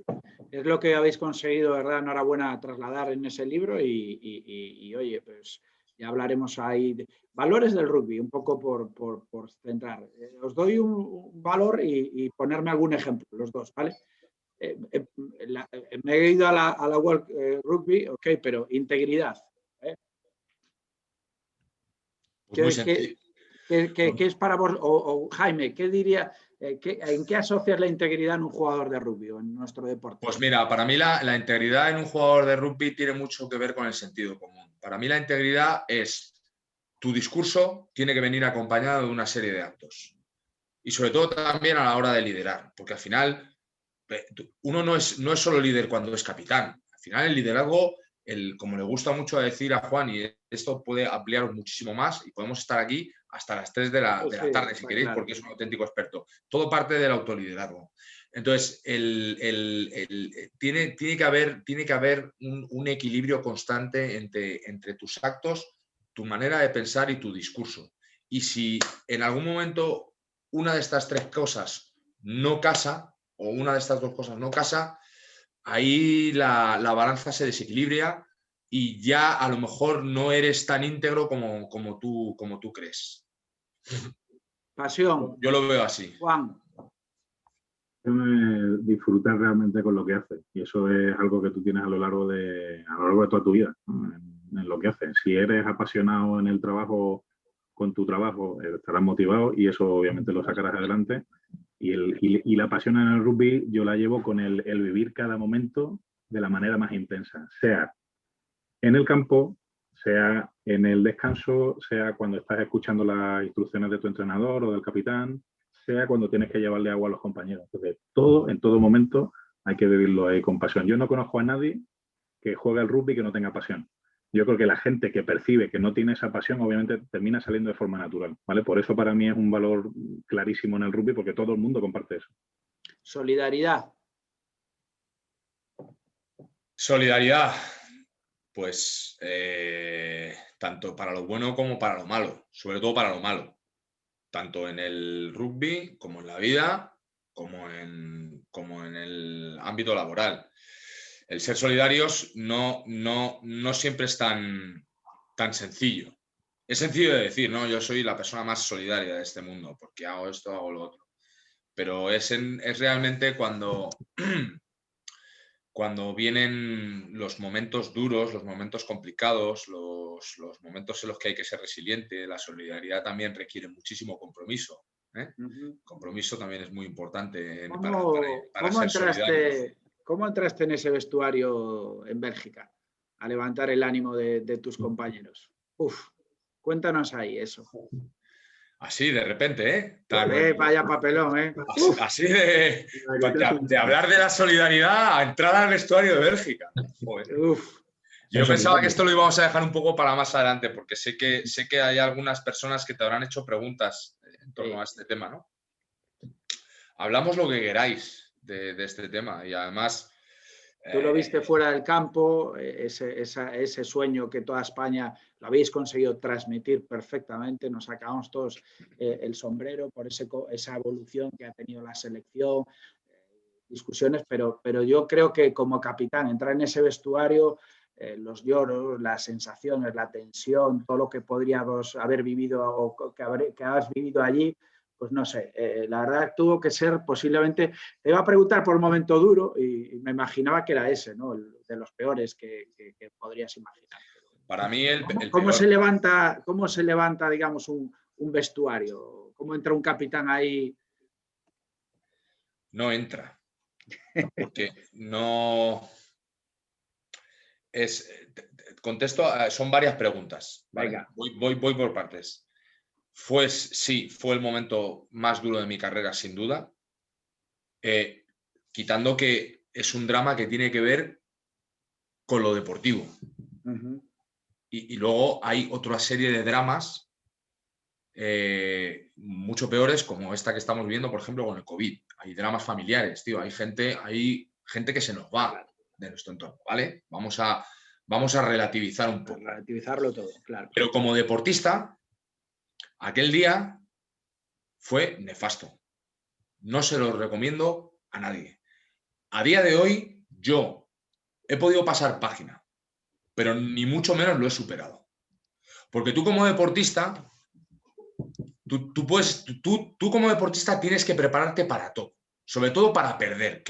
Es lo que habéis conseguido, ¿verdad? Enhorabuena, trasladar en ese libro y oye, pues ya hablaremos ahí de valores del rugby, un poco por centrar. Os doy un valor y ponerme algún ejemplo, los dos, ¿vale? Me he ido a la World Rugby, ok, pero integridad. Pues ¿Qué es para vos? O Jaime, ¿qué diría? ¿En qué asocias la integridad en un jugador de rugby o en nuestro deporte? Pues mira, para mí la integridad en un jugador de rugby tiene mucho que ver con el sentido común. Para mí la integridad es tu discurso tiene que venir acompañado de una serie de actos. Y sobre todo también a la hora de liderar, porque al final uno no es solo líder cuando es capitán. Al final el liderazgo, como le gusta mucho decir a Juan, y esto puede ampliar muchísimo más, y podemos estar aquí hasta las 3 de la tarde, si queréis, claro, porque es un auténtico experto. Todo parte del autoliderazgo. Entonces, tiene que haber un equilibrio constante entre tus actos, tu manera de pensar y tu discurso. Y si en algún momento una de estas tres cosas no casa, o una de estas dos cosas no casa, ahí la balanza se desequilibra y ya a lo mejor no eres tan íntegro como tú crees. Pasión. Yo lo veo así. Juan. Disfrutar realmente con lo que haces, y eso es algo que tú tienes a lo largo de toda tu vida, ¿no? En lo que haces. Si eres apasionado en el trabajo, con tu trabajo, estarás motivado y eso obviamente lo sacarás adelante. Y la pasión en el rugby yo la llevo con el vivir cada momento de la manera más intensa, sea en el campo, sea en el descanso, sea cuando estás escuchando las instrucciones de tu entrenador o del capitán, sea cuando tienes que llevarle agua a los compañeros. Entonces, en todo momento hay que vivirlo ahí con pasión. Yo no conozco a nadie que juegue al rugby que no tenga pasión. Yo creo que la gente que percibe que no tiene esa pasión, obviamente termina saliendo de forma natural, ¿vale? Por eso para mí es un valor clarísimo en el rugby, porque todo el mundo comparte eso. Solidaridad. Solidaridad. Pues tanto para lo bueno como para lo malo, sobre todo para lo malo, tanto en el rugby como en la vida, como en el ámbito laboral. El ser solidarios no siempre es tan sencillo. Es sencillo de decir, ¿no? Yo soy la persona más solidaria de este mundo porque hago esto, hago lo otro. Pero es realmente cuando vienen los momentos duros, los momentos complicados, los momentos en los que hay que ser resiliente. La solidaridad también requiere muchísimo compromiso. Compromiso también es muy importante para ser solidarios. ¿Cómo entraste en ese vestuario en Bélgica a levantar el ánimo de tus compañeros? Cuéntanos ahí eso. Así, de repente, ¿eh? Vaya papelón, ¿eh? Así de hablar de la solidaridad a entrar al vestuario de Bélgica. Yo pensaba que esto lo íbamos a dejar un poco para más adelante, porque sé que hay algunas personas que te habrán hecho preguntas en torno a este tema, ¿no? Hablamos lo que queráis de este tema y además Tú lo viste fuera del campo, ese sueño que toda España lo habéis conseguido transmitir perfectamente. Nos sacamos todos el sombrero por esa evolución que ha tenido la selección, discusiones, pero yo creo que como capitán, entrar en ese vestuario, los lloros, las sensaciones, la tensión, todo lo que podríamos haber vivido o que has vivido allí, pues no sé, la verdad tuvo que ser posiblemente, te iba a preguntar por un momento duro y me imaginaba que era ese, ¿no? El de los peores que podrías imaginar. Para mí ¿Cómo se levanta, digamos, un vestuario? ¿Cómo entra un capitán ahí? No entra, porque no... Contesto, son varias preguntas. ¿Vale? Venga. Voy por partes. Sí, fue el momento más duro de mi carrera, sin duda. Quitando que es un drama que tiene que ver con lo deportivo. Uh-huh. Y luego hay otra serie de dramas mucho peores, como esta que estamos viendo, por ejemplo, con el COVID. Hay dramas familiares, tío. Hay gente que se nos va de nuestro entorno, ¿vale? Vamos a relativizar un poco. Relativizarlo todo, claro. Pero como deportista, aquel día fue nefasto. No se lo recomiendo a nadie. A día de hoy, yo he podido pasar página, pero ni mucho menos lo he superado. Porque tú como deportista, tú como deportista tienes que prepararte para todo. Sobre todo para perder,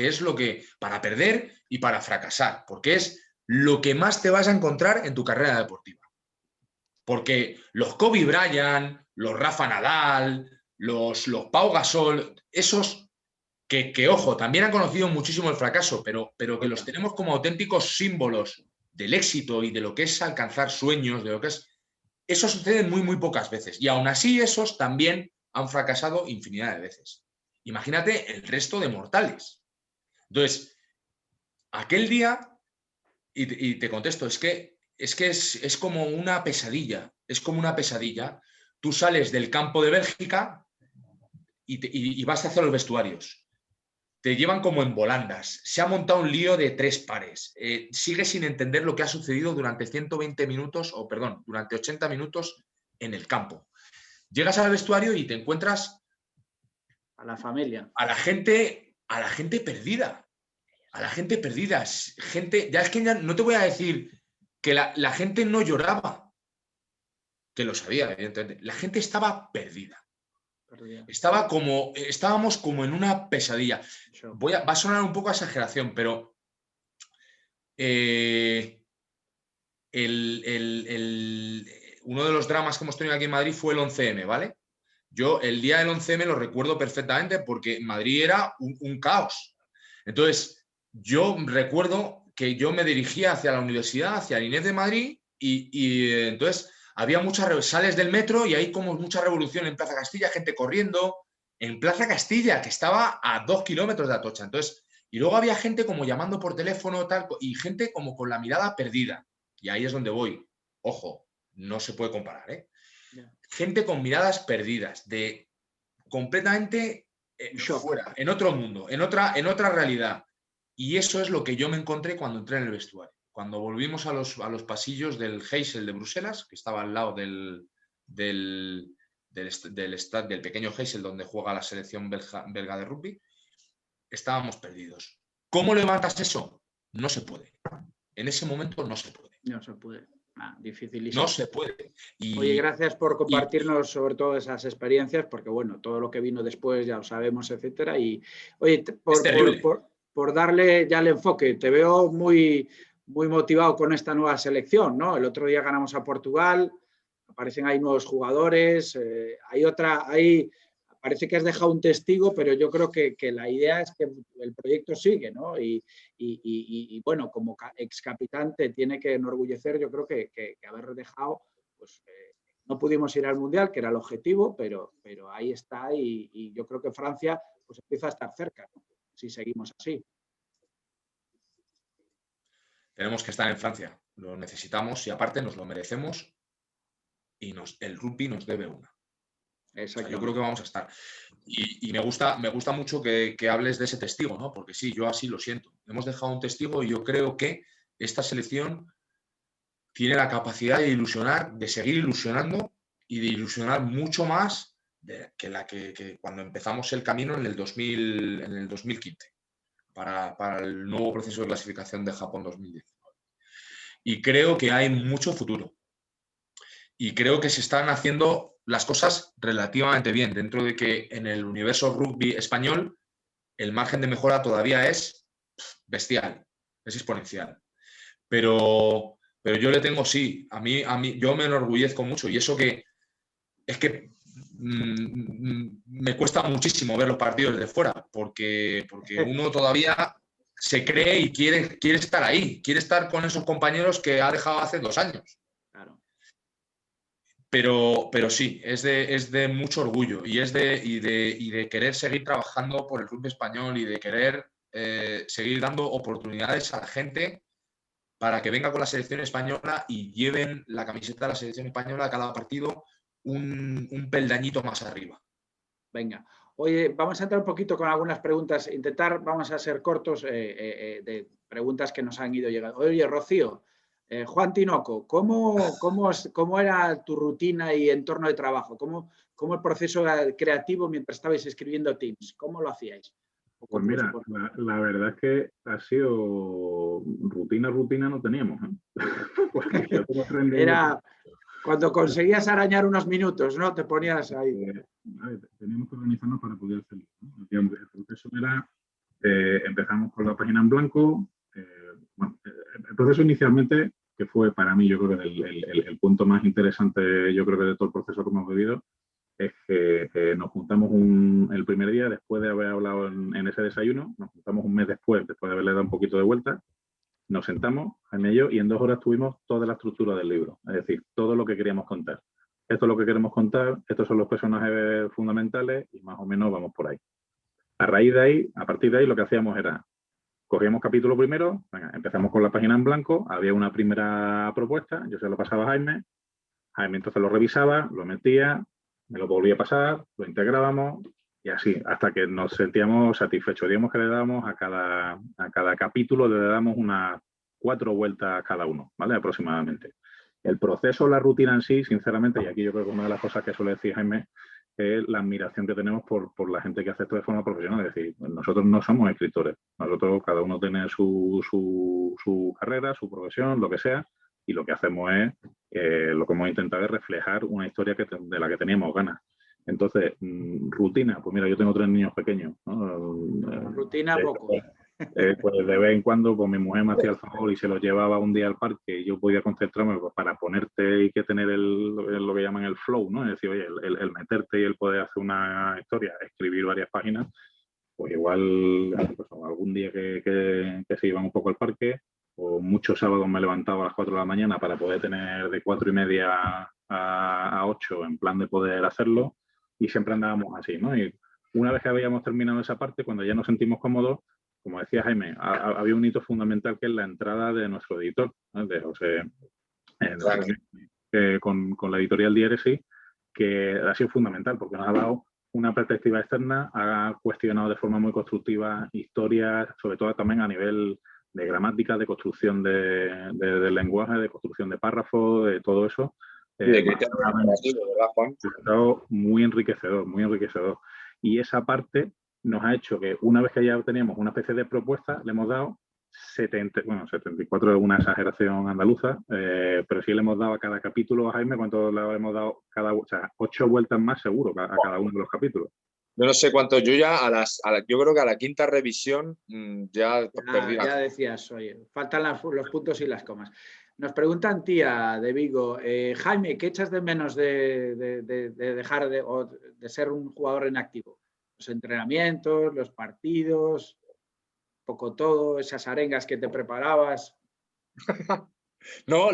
para perder y para fracasar, porque es lo que más te vas a encontrar en tu carrera deportiva. Porque los Kobe Bryant, los Rafa Nadal, los Pau Gasol, esos que ojo, también han conocido muchísimo el fracaso, pero que los tenemos como auténticos símbolos del éxito y de lo que es alcanzar sueños, de lo que es... Eso sucede muy, muy pocas veces. Y aún así esos también han fracasado infinidad de veces. Imagínate el resto de mortales. Entonces, aquel día, y te contesto, es como una pesadilla. Es como una pesadilla. Tú sales del campo de Bélgica y vas hacia los vestuarios. Te llevan como en volandas. Se ha montado un lío de 3 pares. Sigues sin entender lo que ha sucedido durante 120 minutos, durante 80 minutos en el campo. Llegas al vestuario y te encuentras a la familia. A la gente perdida. A la gente perdida. Ya no te voy a decir que la gente no lloraba, que lo sabía, evidentemente. La gente estaba perdida. Estábamos como en una pesadilla. Va a sonar un poco a exageración, pero uno de los dramas que hemos tenido aquí en Madrid fue el 11M, ¿vale? Yo el día del 11M lo recuerdo perfectamente porque Madrid era un caos. Entonces, yo recuerdo que yo me dirigía hacia la universidad, hacia el INEF de Madrid, y entonces había sales del metro y hay como mucha revolución en Plaza Castilla, gente corriendo. En Plaza Castilla, que estaba a 2 kilómetros de Atocha. Entonces, y luego había gente como llamando por teléfono tal, y gente como con la mirada perdida. Y ahí es donde voy. Ojo, no se puede comparar, ¿eh? Yeah. Gente con miradas perdidas, de completamente fuera, en otro mundo, en otra realidad. Y eso es lo que yo me encontré cuando entré en el vestuario. Cuando volvimos a los pasillos del Heysel de Bruselas, que estaba al lado del pequeño Heysel donde juega la selección belga de rugby, estábamos perdidos. ¿Cómo levantas eso? No se puede. En ese momento no se puede. No se puede. Dificilísimo. No se puede. Oye, gracias por compartirnos sobre todo esas experiencias, porque bueno, todo lo que vino después ya lo sabemos, etcétera. Y oye, por darle ya el enfoque, te veo muy, muy motivado con esta nueva selección, ¿no? El otro día ganamos a Portugal, aparecen ahí nuevos jugadores, parece que has dejado un testigo, pero yo creo que la idea es que el proyecto sigue, ¿no? Y bueno, como ex capitán te tiene que enorgullecer, yo creo que haber dejado, pues no pudimos ir al Mundial, que era el objetivo, pero ahí está y yo creo que Francia pues empieza a estar cerca, ¿no? Si seguimos así. Tenemos que estar en Francia, lo necesitamos y aparte nos lo merecemos y el rugby nos debe una. O sea, yo creo que vamos a estar. Y me gusta mucho que hables de ese testigo, ¿no? Porque sí, yo así lo siento. Hemos dejado un testigo y yo creo que esta selección tiene la capacidad de ilusionar, de seguir ilusionando y de ilusionar mucho más que cuando empezamos el camino en el 2015 para el nuevo proceso de clasificación de Japón 2019. Y creo que hay mucho futuro. Y creo que se están haciendo las cosas relativamente bien, dentro de que en el universo rugby español el margen de mejora todavía es bestial, es exponencial. Pero yo le tengo, sí, a mí yo me enorgullezco mucho, y eso que es que me cuesta muchísimo ver los partidos desde fuera, porque uno todavía se cree y quiere estar ahí, quiere estar con esos compañeros que ha dejado hace 2 años. Claro. Pero sí, es de mucho orgullo y de querer seguir trabajando por el rugby español y de querer seguir dando oportunidades a la gente para que venga con la selección española y lleven la camiseta de la selección española a cada partido un peldañito más arriba. Venga. Oye, vamos a entrar un poquito con algunas preguntas. Vamos a ser cortos de preguntas que nos han ido llegando. Oye, Rocío, Juan Tinoco, ¿cómo era tu rutina y entorno de trabajo? ¿Cómo el proceso creativo mientras estabais escribiendo Teams? ¿Cómo lo hacíais? Pues mira, la verdad es que ha sido rutina no teníamos. Porque yo como era cuando conseguías arañar unos minutos, ¿no? Te ponías ahí. Teníamos que organizarnos para poder hacerlo, ¿no? El proceso era, empezamos con la página en blanco. Bueno, el proceso inicialmente, que fue para mí, yo creo que el punto más interesante, yo creo que de todo el proceso que hemos vivido, es que nos juntamos el primer día, después de haber hablado en ese desayuno, nos juntamos un mes después de haberle dado un poquito de vuelta, nos sentamos, Jaime y yo, y en 2 horas tuvimos toda la estructura del libro, es decir, todo lo que queríamos contar. Esto es lo que queremos contar, estos son los personajes fundamentales y más o menos vamos por ahí. A partir de ahí, lo que hacíamos era, cogíamos capítulo primero, venga, empezamos con la página en blanco, había una primera propuesta, yo se lo pasaba a Jaime entonces lo revisaba, lo metía, me lo volvía a pasar, lo integrábamos y así, hasta que nos sentíamos satisfechos. Digamos que le dábamos a cada capítulo, le damos unas 4 vueltas a cada uno, ¿vale? Aproximadamente. El proceso, la rutina en sí, sinceramente, y aquí yo creo que una de las cosas que suele decir Jaime, es la admiración que tenemos por la gente que hace esto de forma profesional. Es decir, nosotros no somos escritores, nosotros cada uno tiene su carrera, su profesión, lo que sea, y lo que hacemos es, lo que hemos intentado es reflejar una historia de la que teníamos ganas. Entonces, rutina, pues mira, yo tengo 3 niños pequeños, ¿no? Rutina poco. Pues de vez en cuando pues mi mujer me hacía el favor y se los llevaba un día al parque y yo podía concentrarme pues, para ponerte y que tener lo que llaman el flow, ¿no? Es decir, oye, el meterte y el poder hacer una historia, escribir varias páginas, pues igual pues, algún día que se iban un poco al parque, o muchos sábados me levantaba a las 4 de la mañana para poder tener de 4:30 a 8 en plan de poder hacerlo, y siempre andábamos así, ¿no? Y una vez que habíamos terminado esa parte, cuando ya nos sentimos cómodos, como decía Jaime, había un hito fundamental que es la entrada de nuestro editor, ¿no? De José, con la editorial Diéresis, que ha sido fundamental porque nos ha dado una perspectiva externa, ha cuestionado de forma muy constructiva historias, sobre todo también a nivel de gramática, de construcción del lenguaje, de construcción de párrafos, de todo eso. De criterio narrativo, ¿verdad, Juan? Ha estado muy enriquecedor, muy enriquecedor. Y esa parte nos ha hecho que una vez que ya teníamos una especie de propuesta, le hemos dado 74 es una exageración andaluza, pero sí le hemos dado a cada capítulo a Jaime, ¿cuánto le hemos dado o sea, 8 vueltas más seguro a cada uno de los capítulos? Yo no sé cuánto, yo ya yo creo que a la 5ª revisión ya perdí. Ya decías, oye, faltan los puntos y las comas. Nos preguntan, tía de Vigo, Jaime, ¿qué echas de menos de dejar de ser un jugador en activo? Los entrenamientos, los partidos, poco todo, esas arengas que te preparabas. No,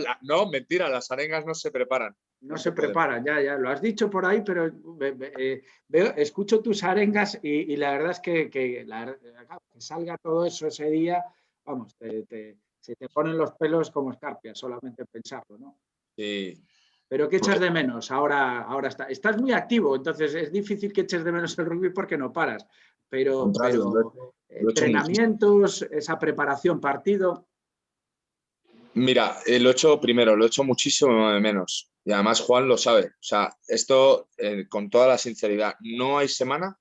mentira, las arengas no se preparan. No se preparan, ya, lo has dicho por ahí, pero escucho tus arengas y la verdad es que salga todo eso ese día, vamos, se te ponen los pelos como escarpias, solamente pensarlo, ¿no? Sí. Pero ¿qué echas de menos? Ahora estás muy activo, entonces es difícil que eches de menos el rugby porque no paras. Pero Lo he hecho entrenamientos, esa preparación, partido. Mira, lo he hecho muchísimo de menos. Y además Juan lo sabe. O sea, esto con toda la sinceridad, no hay semana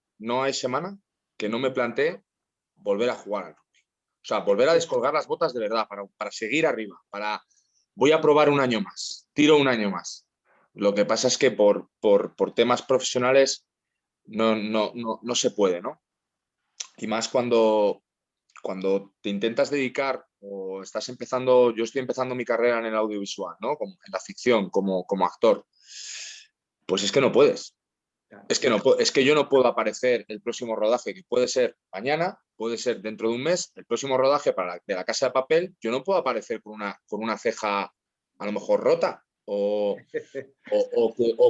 que no me plantee volver a jugar al rugby. O sea, volver a descolgar las botas de verdad, para seguir arriba, voy a probar un año más, tiro un año más. Lo que pasa es que por temas profesionales no se puede, ¿no? Y más cuando te intentas dedicar o estás empezando, yo estoy empezando mi carrera en el audiovisual, ¿no? Como en la ficción, como actor, pues es que no puedes. Es que yo no puedo aparecer el próximo rodaje, que puede ser mañana, puede ser dentro de un mes, el próximo rodaje de La Casa de Papel, yo no puedo aparecer con una ceja a lo mejor rota o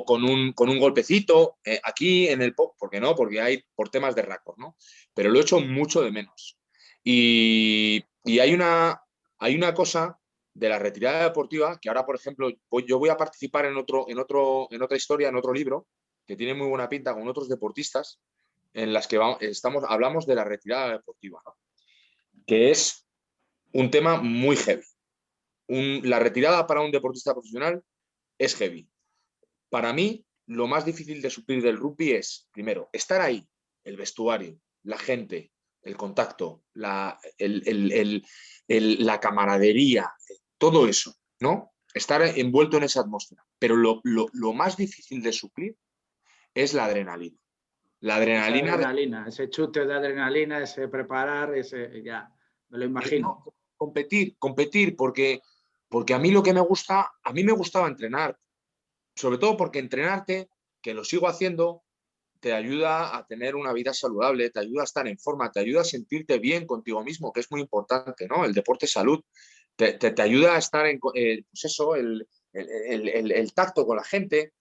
con un golpecito aquí en el pop, ¿por qué no? Porque hay por temas de récord, ¿no? Pero lo he hecho mucho de menos. Y hay una cosa de la retirada deportiva que ahora, por ejemplo, yo voy a participar en otra historia, en otro libro, que tiene muy buena pinta con otros deportistas, en las que hablamos de la retirada deportiva, ¿no? Que es un tema muy heavy. La retirada para un deportista profesional es heavy. Para mí, lo más difícil de suplir del rugby es, primero, estar ahí, el vestuario, la gente, el contacto, la camaradería, todo eso, ¿no? Estar envuelto en esa atmósfera. Pero lo más difícil de suplir es la adrenalina. La adrenalina, Ese chute de adrenalina, ese preparar, ya, me lo imagino. Competir, porque a mí lo que me gustaba entrenar, sobre todo porque entrenarte, que lo sigo haciendo, te ayuda a tener una vida saludable, te ayuda a estar en forma, te ayuda a sentirte bien contigo mismo, que es muy importante, ¿no? El deporte es salud, te ayuda a estar pues eso, el tacto con la gente,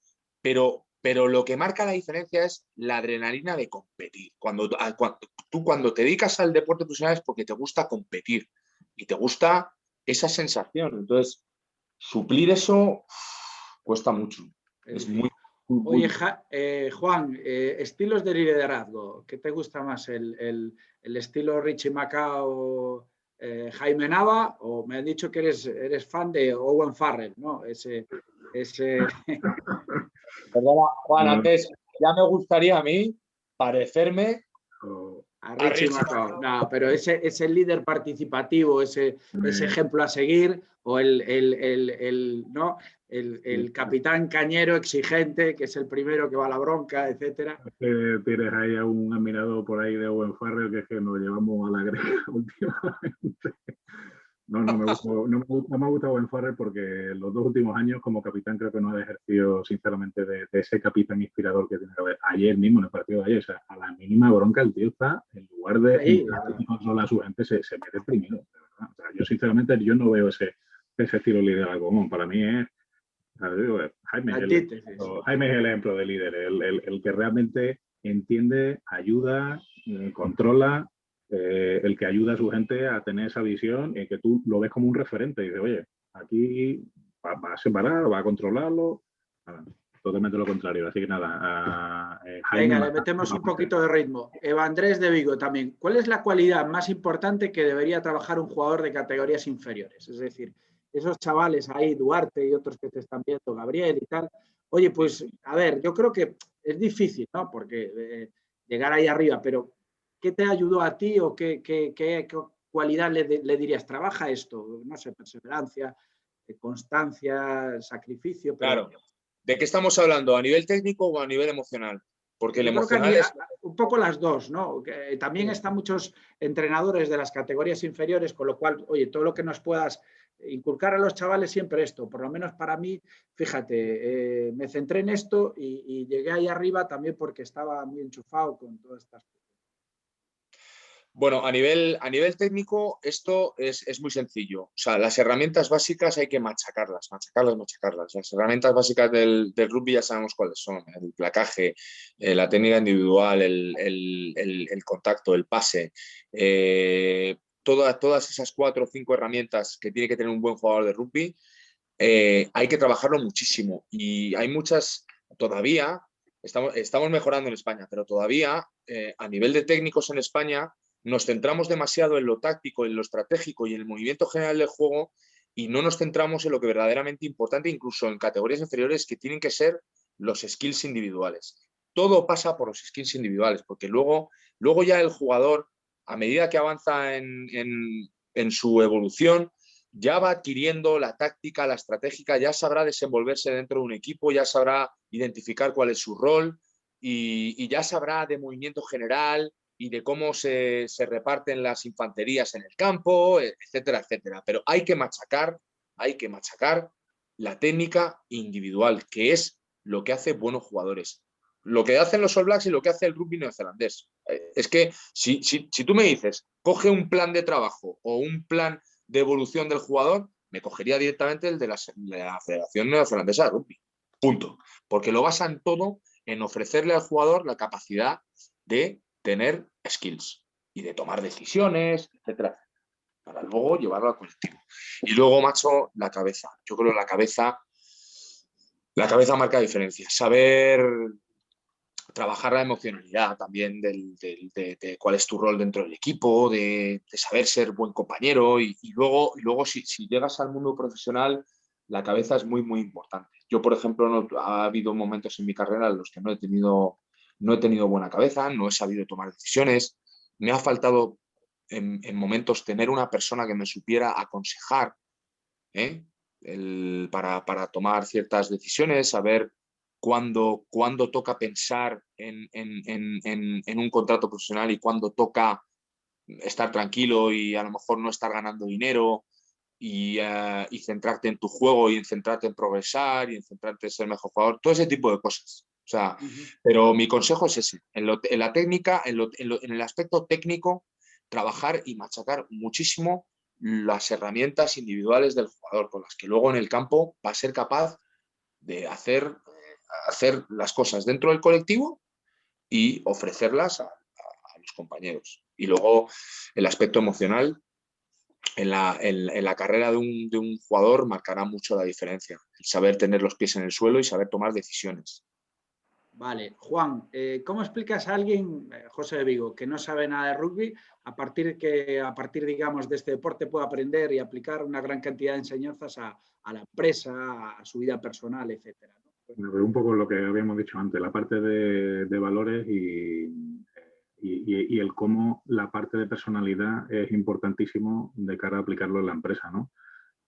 pero lo que marca la diferencia es la adrenalina de competir. Cuando te dedicas al deporte profesional es porque te gusta competir y te gusta esa sensación. Entonces, suplir eso cuesta mucho. Es muy Oye, Juan, estilos de liderazgo, ¿qué te gusta más? ¿El estilo Richie Macao, Jaime Nava? ¿O me han dicho que eres fan de Owen Farrell, ¿no? Perdona, Juan, antes ya me gustaría a mí parecerme a Richie Macao. No, pero ese líder participativo, ese ejemplo a seguir, o ¿no? el capitán cañero exigente, que es el primero que va a la bronca, etcétera. Tienes ahí a un admirador por ahí de Owen Farrell, que es que nos llevamos a la greca últimamente. No me gusta Owen Farrell porque los 2 últimos años como capitán creo que no ha ejercido sinceramente de ese capitán inspirador que tiene que haber. Ayer mismo en el partido de ayer, o sea, a la mínima bronca el tío está, en lugar de controlar a su gente, se mete primero, de verdad. O sea, yo sinceramente no veo ese estilo de liderazgo común. Para mí es, Jaime es el ejemplo de líder, el que realmente entiende, ayuda, controla, el que ayuda a su gente a tener esa visión y que tú lo ves como un referente y dices, oye, aquí va a separar, va a controlarlo. Totalmente lo contrario. Así que nada, Jaime. Venga, le metemos un poquito de ritmo. Eva Andrés de Vigo también. ¿Cuál es la cualidad más importante que debería trabajar un jugador de categorías inferiores? Es decir, esos chavales ahí, Duarte y otros que te están viendo, Gabriel y tal. Oye, pues, a ver, yo creo que es difícil, ¿no? Porque llegar ahí arriba, pero ¿qué te ayudó a ti o qué cualidad le dirías? Trabaja esto, no sé, perseverancia, constancia, sacrificio. Pero... Claro. ¿De qué estamos hablando? ¿A nivel técnico o a nivel emocional? Porque el emocional es... Un poco las dos, ¿no? También están muchos entrenadores de las categorías inferiores, con lo cual, oye, todo lo que nos puedas inculcar a los chavales siempre esto, por lo menos para mí, fíjate, me centré en esto y llegué ahí arriba también porque estaba muy enchufado con todas estas cosas. Bueno, a nivel técnico esto es muy sencillo. O sea, las herramientas básicas hay que machacarlas. Las herramientas básicas del rugby ya sabemos cuáles son. El placaje, la técnica individual, el contacto, el pase. Todas esas 4 o 5 herramientas que tiene que tener un buen jugador de rugby, hay que trabajarlo muchísimo y hay muchas, todavía, estamos mejorando en España, pero todavía a nivel de técnicos en España nos centramos demasiado en lo táctico, en lo estratégico y en el movimiento general del juego y no nos centramos en lo que verdaderamente importante, incluso en categorías inferiores, que tienen que ser los skills individuales. Todo pasa por los skills individuales, porque luego ya el jugador, a medida que avanza en su evolución, ya va adquiriendo la táctica, la estratégica, ya sabrá desenvolverse dentro de un equipo, ya sabrá identificar cuál es su rol y ya sabrá de movimiento general y de cómo se reparten las infanterías en el campo, etcétera, etcétera. Pero hay que machacar la técnica individual, que es lo que hace buenos jugadores. Lo que hacen los All Blacks y lo que hace el rugby neozelandés. Es que si tú me dices, coge un plan de trabajo o un plan de evolución del jugador, me cogería directamente el de la Federación Neozelandesa de Rugby. Punto. Porque lo basan todo en ofrecerle al jugador la capacidad de tener skills y de tomar decisiones, etcétera, para luego llevarlo al colectivo. Y luego, macho, la cabeza. Yo creo que la cabeza marca diferencia. Saber trabajar la emocionalidad también de cuál es tu rol dentro del equipo, de saber ser buen compañero y luego si llegas al mundo profesional, la cabeza es muy, muy importante. Yo, por ejemplo, ha habido momentos en mi carrera en los que no he tenido buena cabeza, no he sabido tomar decisiones, me ha faltado en momentos tener una persona que me supiera aconsejar para tomar ciertas decisiones, saber cuándo toca pensar en un contrato profesional y cuándo toca estar tranquilo y a lo mejor no estar ganando dinero y centrarte en tu juego y en centrarte en progresar y en centrarte en ser mejor jugador, todo ese tipo de cosas. O sea, pero mi consejo es ese, en la técnica, en el aspecto técnico, trabajar y machacar muchísimo las herramientas individuales del jugador con las que luego en el campo va a ser capaz de hacer las cosas dentro del colectivo y ofrecerlas a los compañeros. Y luego el aspecto emocional en la carrera de un jugador marcará mucho la diferencia. El saber tener los pies en el suelo y saber tomar decisiones. Vale, Juan, ¿cómo explicas a alguien, José de Vigo, que no sabe nada de rugby, a partir, digamos, de este deporte puede aprender y aplicar una gran cantidad de enseñanzas a la empresa, a su vida personal, etcétera? Bueno, un poco lo que habíamos dicho antes, la parte de valores y el cómo la parte de personalidad es importantísimo de cara a aplicarlo en la empresa, ¿no?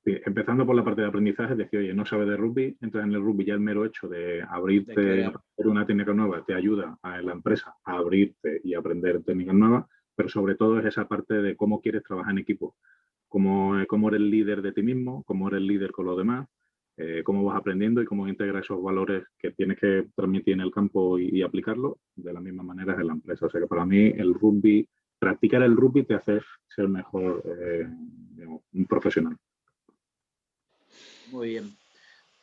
Empezando por la parte de aprendizaje, es decir, oye, no sabes de rugby, entras en el rugby, ya el mero hecho de abrirte a una técnica nueva te ayuda a la empresa a abrirte y aprender técnicas nuevas, pero sobre todo es esa parte de cómo quieres trabajar en equipo, cómo eres líder de ti mismo, cómo eres líder con los demás, cómo vas aprendiendo y cómo integras esos valores que tienes que transmitir en el campo y aplicarlo de la misma manera en la empresa. O sea que para mí el rugby, practicar el rugby te hace ser mejor digamos, un profesional. Muy bien.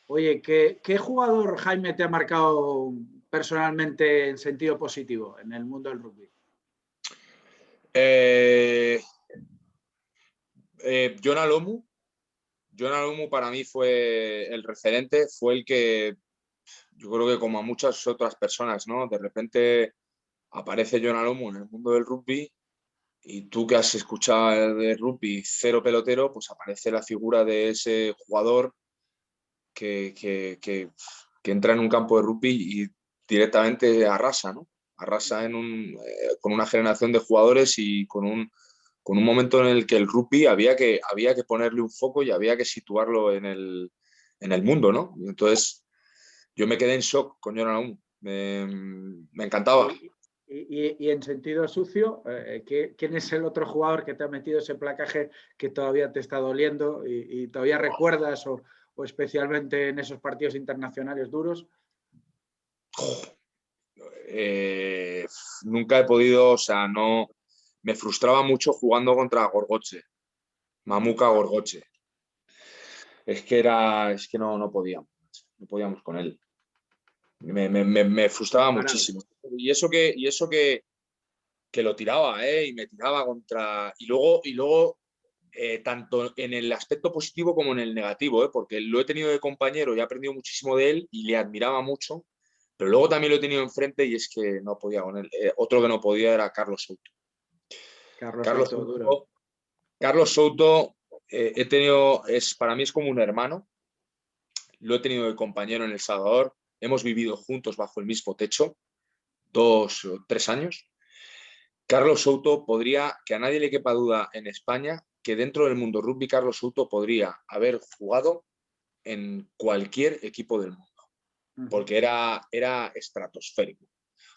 Oye, ¿qué jugador, Jaime, te ha marcado personalmente en sentido positivo en el mundo del rugby? John Alomu. John Alomu para mí fue el referente, fue el que yo creo que como a muchas otras personas, ¿no? De repente aparece John Alomu en el mundo del rugby y tú que has escuchado de rugby cero pelotero, pues aparece la figura de ese jugador que entra en un campo de rugby y directamente arrasa, ¿no? Arrasa con una generación de jugadores y con un momento en el que el rugby había que ponerle un foco y había que situarlo en el mundo, ¿no? Y entonces yo me quedé en shock con John Alomu. Me encantaba. Y en sentido sucio, ¿quién es el otro jugador que te ha metido ese placaje que todavía te está doliendo y todavía recuerdas o especialmente en esos partidos internacionales duros? Nunca he podido, o sea, no, me frustraba mucho jugando contra Gorgoche, Mamuka Gorgoche. Es que no podíamos con él. Me frustraba muchísimo. Y eso que lo tiraba, y me tiraba contra. Y luego tanto en el aspecto positivo como en el negativo, porque lo he tenido de compañero y he aprendido muchísimo de él y le admiraba mucho, pero luego también lo he tenido enfrente y es que no podía con él. Otro que no podía era Carlos Souto. Carlos Souto, duro. Carlos Souto para mí es como un hermano. Lo he tenido de compañero en El Salvador. Hemos vivido juntos bajo el mismo techo 2 o 3 años. Carlos Souto podría, que a nadie le quepa duda en España, que dentro del mundo rugby Carlos Souto podría haber jugado en cualquier equipo del mundo, porque era estratosférico.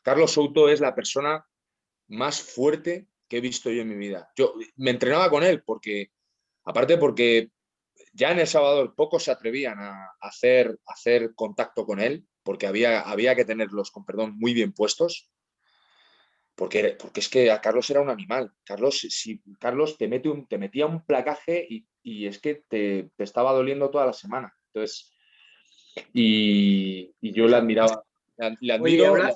Carlos Souto es la persona más fuerte que he visto yo en mi vida. Yo me entrenaba con él aparte porque ya en El Salvador pocos se atrevían a hacer contacto con él, porque había que tenerlos, con perdón, muy bien puestos. Porque es que a Carlos era un animal. Carlos te metía un placaje y es que te estaba doliendo toda la semana. Entonces, y yo le admiraba. Le admiro. Oye,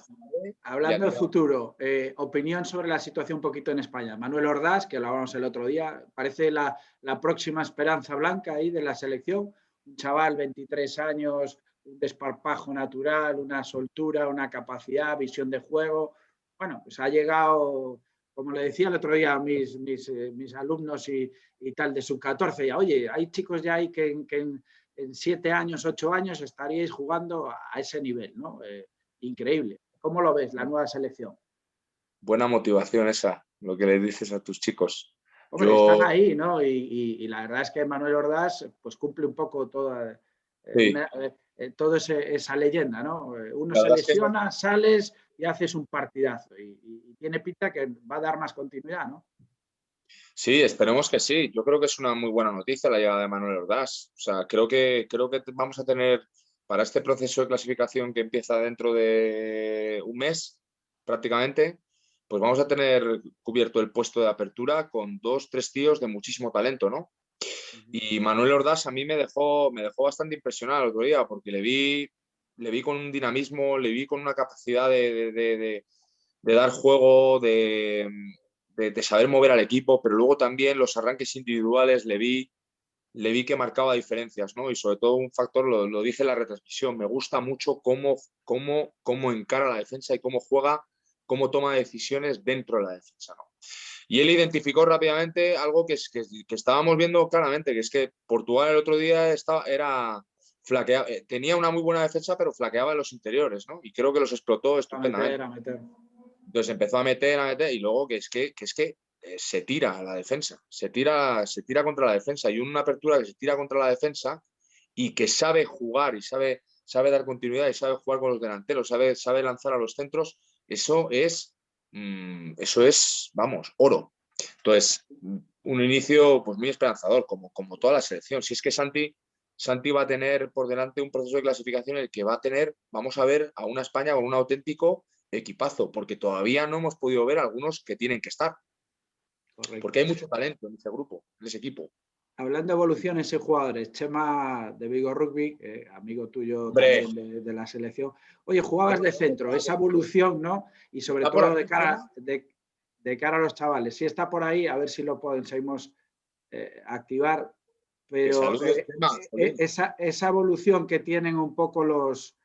hablando de futuro, opinión sobre la situación un poquito en España. Manuel Ordás, que lo hablamos el otro día, parece la próxima esperanza blanca ahí de la selección. Un chaval, 23 años, un desparpajo natural, una soltura, una capacidad, visión de juego. Bueno, pues ha llegado, como le decía el otro día a mis alumnos y tal de sub-14, ya, oye, hay chicos ya ahí que en 7 años, 8 años estaríais jugando a ese nivel, ¿no? Increíble. ¿Cómo lo ves, la nueva selección? Buena motivación esa, lo que le dices a tus chicos. Hombre, están ahí, ¿no? Y la verdad es que Manuel Ordás pues cumple un poco toda esa leyenda, ¿no? Uno se lesiona, sales y haces un partidazo. Y tiene pinta que va a dar más continuidad, ¿no? Sí, esperemos que sí. Yo creo que es una muy buena noticia la llegada de Manuel Ordás. O sea, creo que vamos a tener para este proceso de clasificación que empieza dentro de un mes, prácticamente, pues vamos a tener cubierto el puesto de apertura con 2, 3 tíos de muchísimo talento, ¿no? Y Manuel Ordás a mí me dejó bastante impresionado el otro día porque le vi con un dinamismo, le vi con una capacidad de dar juego, de saber mover al equipo, pero luego también los arranques individuales le vi que marcaba diferencias, ¿no? Y sobre todo un factor, lo dije en la retransmisión, me gusta mucho cómo encara la defensa y cómo juega, cómo toma decisiones dentro de la defensa, ¿no? Y él identificó rápidamente algo que estábamos viendo claramente, que es que Portugal el otro día tenía una muy buena defensa, pero flaqueaba en los interiores, ¿no? Y creo que los explotó estupendamente. A meter. Entonces empezó a meter y luego que se tira a la defensa, se tira contra la defensa y una apertura que se tira contra la defensa y que sabe jugar y sabe dar continuidad y sabe jugar con los delanteros, sabe lanzar a los centros, eso es, vamos, oro. Entonces, un inicio pues muy esperanzador, como toda la selección. Si es que Santi va a tener por delante un proceso de clasificación en el que vamos a ver a una España con un auténtico equipazo, porque todavía no hemos podido ver algunos que tienen que estar. Correcto. Porque hay mucho talento en ese grupo, en ese equipo. Hablando de evoluciones y jugadores, Chema de Vigo Rugby, amigo tuyo también de la selección. Oye, jugabas de centro, esa evolución, ¿no? Y sobre todo de cara a los chavales. Si está por ahí, a ver si lo podemos activar. Pero esa evolución que tienen un poco los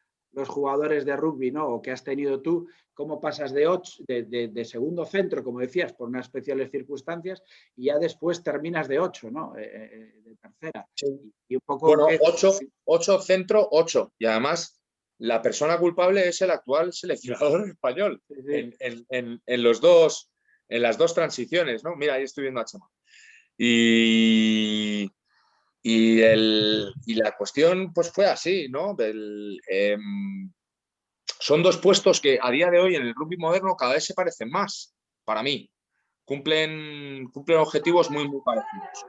jugadores de rugby, ¿no? O que has tenido tú, cómo pasas de segundo centro, como decías, por unas especiales circunstancias, y ya después terminas de 8, ¿no? De tercera. Sí. Y un poco 8 centro, 8. Y además, la persona culpable es el actual seleccionador español. Sí. En las dos transiciones, ¿no? Mira, ahí estoy viendo a Chema. Y la cuestión pues fue así, ¿no? Son dos puestos que a día de hoy en el rugby moderno cada vez se parecen más, para mí. Cumplen objetivos muy, muy parecidos.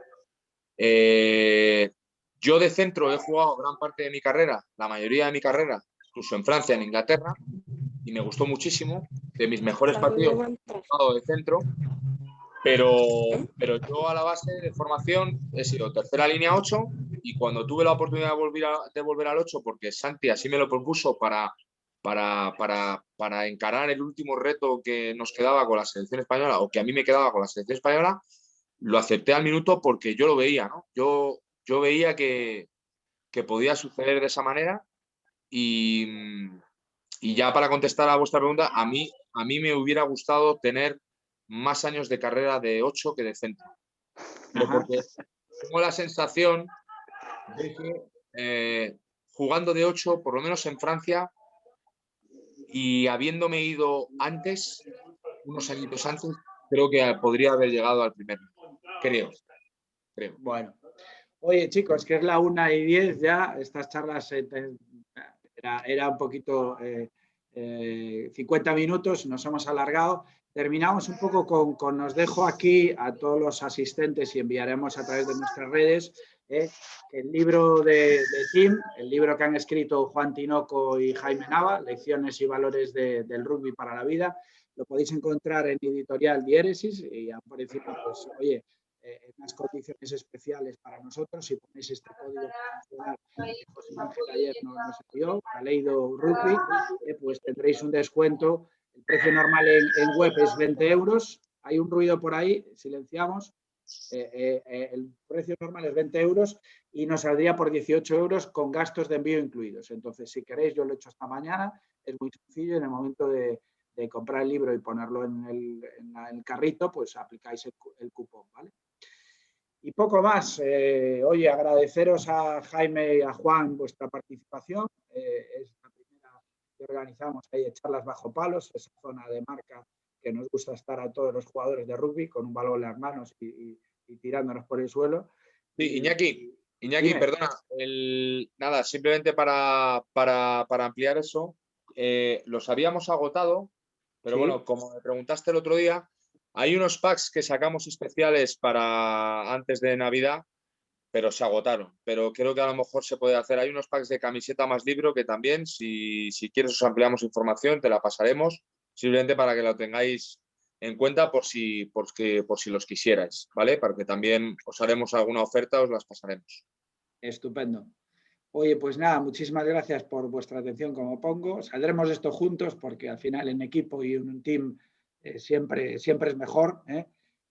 Yo de centro he jugado gran parte de mi carrera, la mayoría de mi carrera, incluso en Francia, en Inglaterra, y me gustó muchísimo. De mis mejores partidos he jugado de centro. Pero yo a la base de formación he sido tercera línea 8 y cuando tuve la oportunidad de volver al 8, porque Santi así me lo propuso para encarar el último reto que nos quedaba con la selección española o que a mí me quedaba con la selección española, lo acepté al minuto porque yo lo veía, ¿no? Yo veía que podía suceder de esa manera y ya para contestar a vuestra pregunta, a mí me hubiera gustado tener más años de carrera de 8 que de centro. Pero porque tengo la sensación de que jugando de 8, por lo menos en Francia, y habiéndome ido antes, unos añitos antes, creo que podría haber llegado al primer nivel. Creo. Bueno. Oye, chicos, que es la 1:10 ya. Estas charlas era un poquito 50 minutos, nos hemos alargado. Terminamos un poco con os dejo aquí a todos los asistentes y enviaremos a través de nuestras redes el libro de Tim, el libro que han escrito Juan Tinoco y Jaime Nava, Lecciones y Valores del Rugby para la Vida. Lo podéis encontrar en Editorial Diéresis y por encima, pues, oye, unas condiciones especiales para nosotros. Si ponéis este código promocional que José Ángel ayer nos envió, Caleido Rugby, pues tendréis un descuento. El precio normal en web es 20 euros. Hay un ruido por ahí, silenciamos. El precio normal es 20 euros y nos saldría por 18 euros con gastos de envío incluidos. Entonces, si queréis, yo lo he hecho esta mañana. Es muy sencillo. En el momento de comprar el libro y ponerlo en el carrito, pues aplicáis el cupón, ¿vale? Y poco más. Oye, agradeceros a Jaime y a Juan vuestra participación. Es la primera que organizamos ahí de charlas bajo palos, esa zona de marca que nos gusta estar a todos los jugadores de rugby con un balón en las manos y tirándonos por el suelo. Sí, Iñaki, perdona. Nada, simplemente para ampliar eso, los habíamos agotado, pero bueno, como me preguntaste el otro día, hay unos packs que sacamos especiales para antes de Navidad, pero se agotaron. Pero creo que a lo mejor se puede hacer. Hay unos packs de camiseta más libro que también, si quieres, os ampliamos información, te la pasaremos, simplemente para que lo tengáis en cuenta por si los quisierais, ¿vale? Para que también os haremos alguna oferta, os las pasaremos. Estupendo. Oye, pues nada, muchísimas gracias por vuestra atención, como pongo. Saldremos de esto juntos porque al final en equipo y en un team siempre es mejor,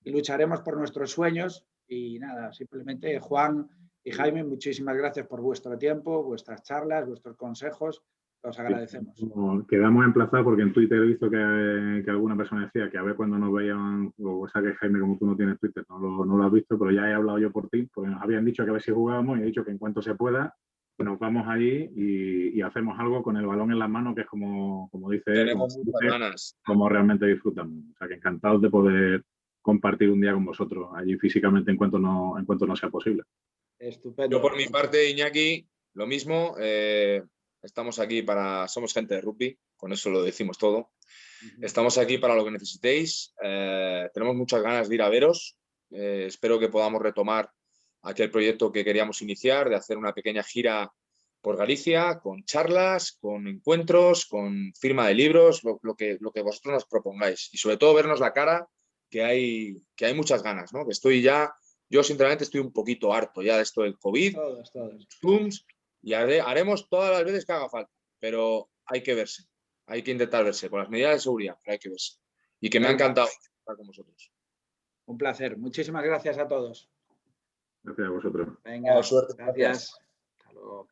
y lucharemos por nuestros sueños. Y nada, simplemente Juan y Jaime, muchísimas gracias por vuestro tiempo, vuestras charlas, vuestros consejos. Os agradecemos. Quedamos emplazados porque en Twitter he visto que alguna persona decía que a ver cuando nos veían, o sea que Jaime, como tú no tienes Twitter, no lo has visto, pero ya he hablado yo por ti, porque nos habían dicho que a ver si jugábamos y he dicho que en cuanto se pueda, nos vamos allí y hacemos algo con el balón en las manos, que es como dice, tenemos muchas ganas. Como realmente disfrutamos. O sea que encantados de poder compartir un día con vosotros allí físicamente en cuanto no sea posible. Estupendo. Yo por mi parte, Iñaki, lo mismo. Estamos aquí somos gente de rugby, con eso lo decimos todo. Estamos aquí para lo que necesitéis. Tenemos muchas ganas de ir a veros. Espero que podamos retomar aquel proyecto que queríamos iniciar, de hacer una pequeña gira por Galicia, con charlas, con encuentros, con firma de libros, lo que vosotros nos propongáis. Y sobre todo vernos la cara, que hay muchas ganas, ¿no? Yo sinceramente estoy un poquito harto ya de esto del COVID, todos. Zooms, y haremos todas las veces que haga falta, pero hay que verse, hay que intentar verse, con las medidas de seguridad, pero hay que verse. Y que me ha encantado estar con vosotros. Un placer. Muchísimas gracias a todos. Gracias a vosotros. Venga, suerte. Gracias. Hasta luego.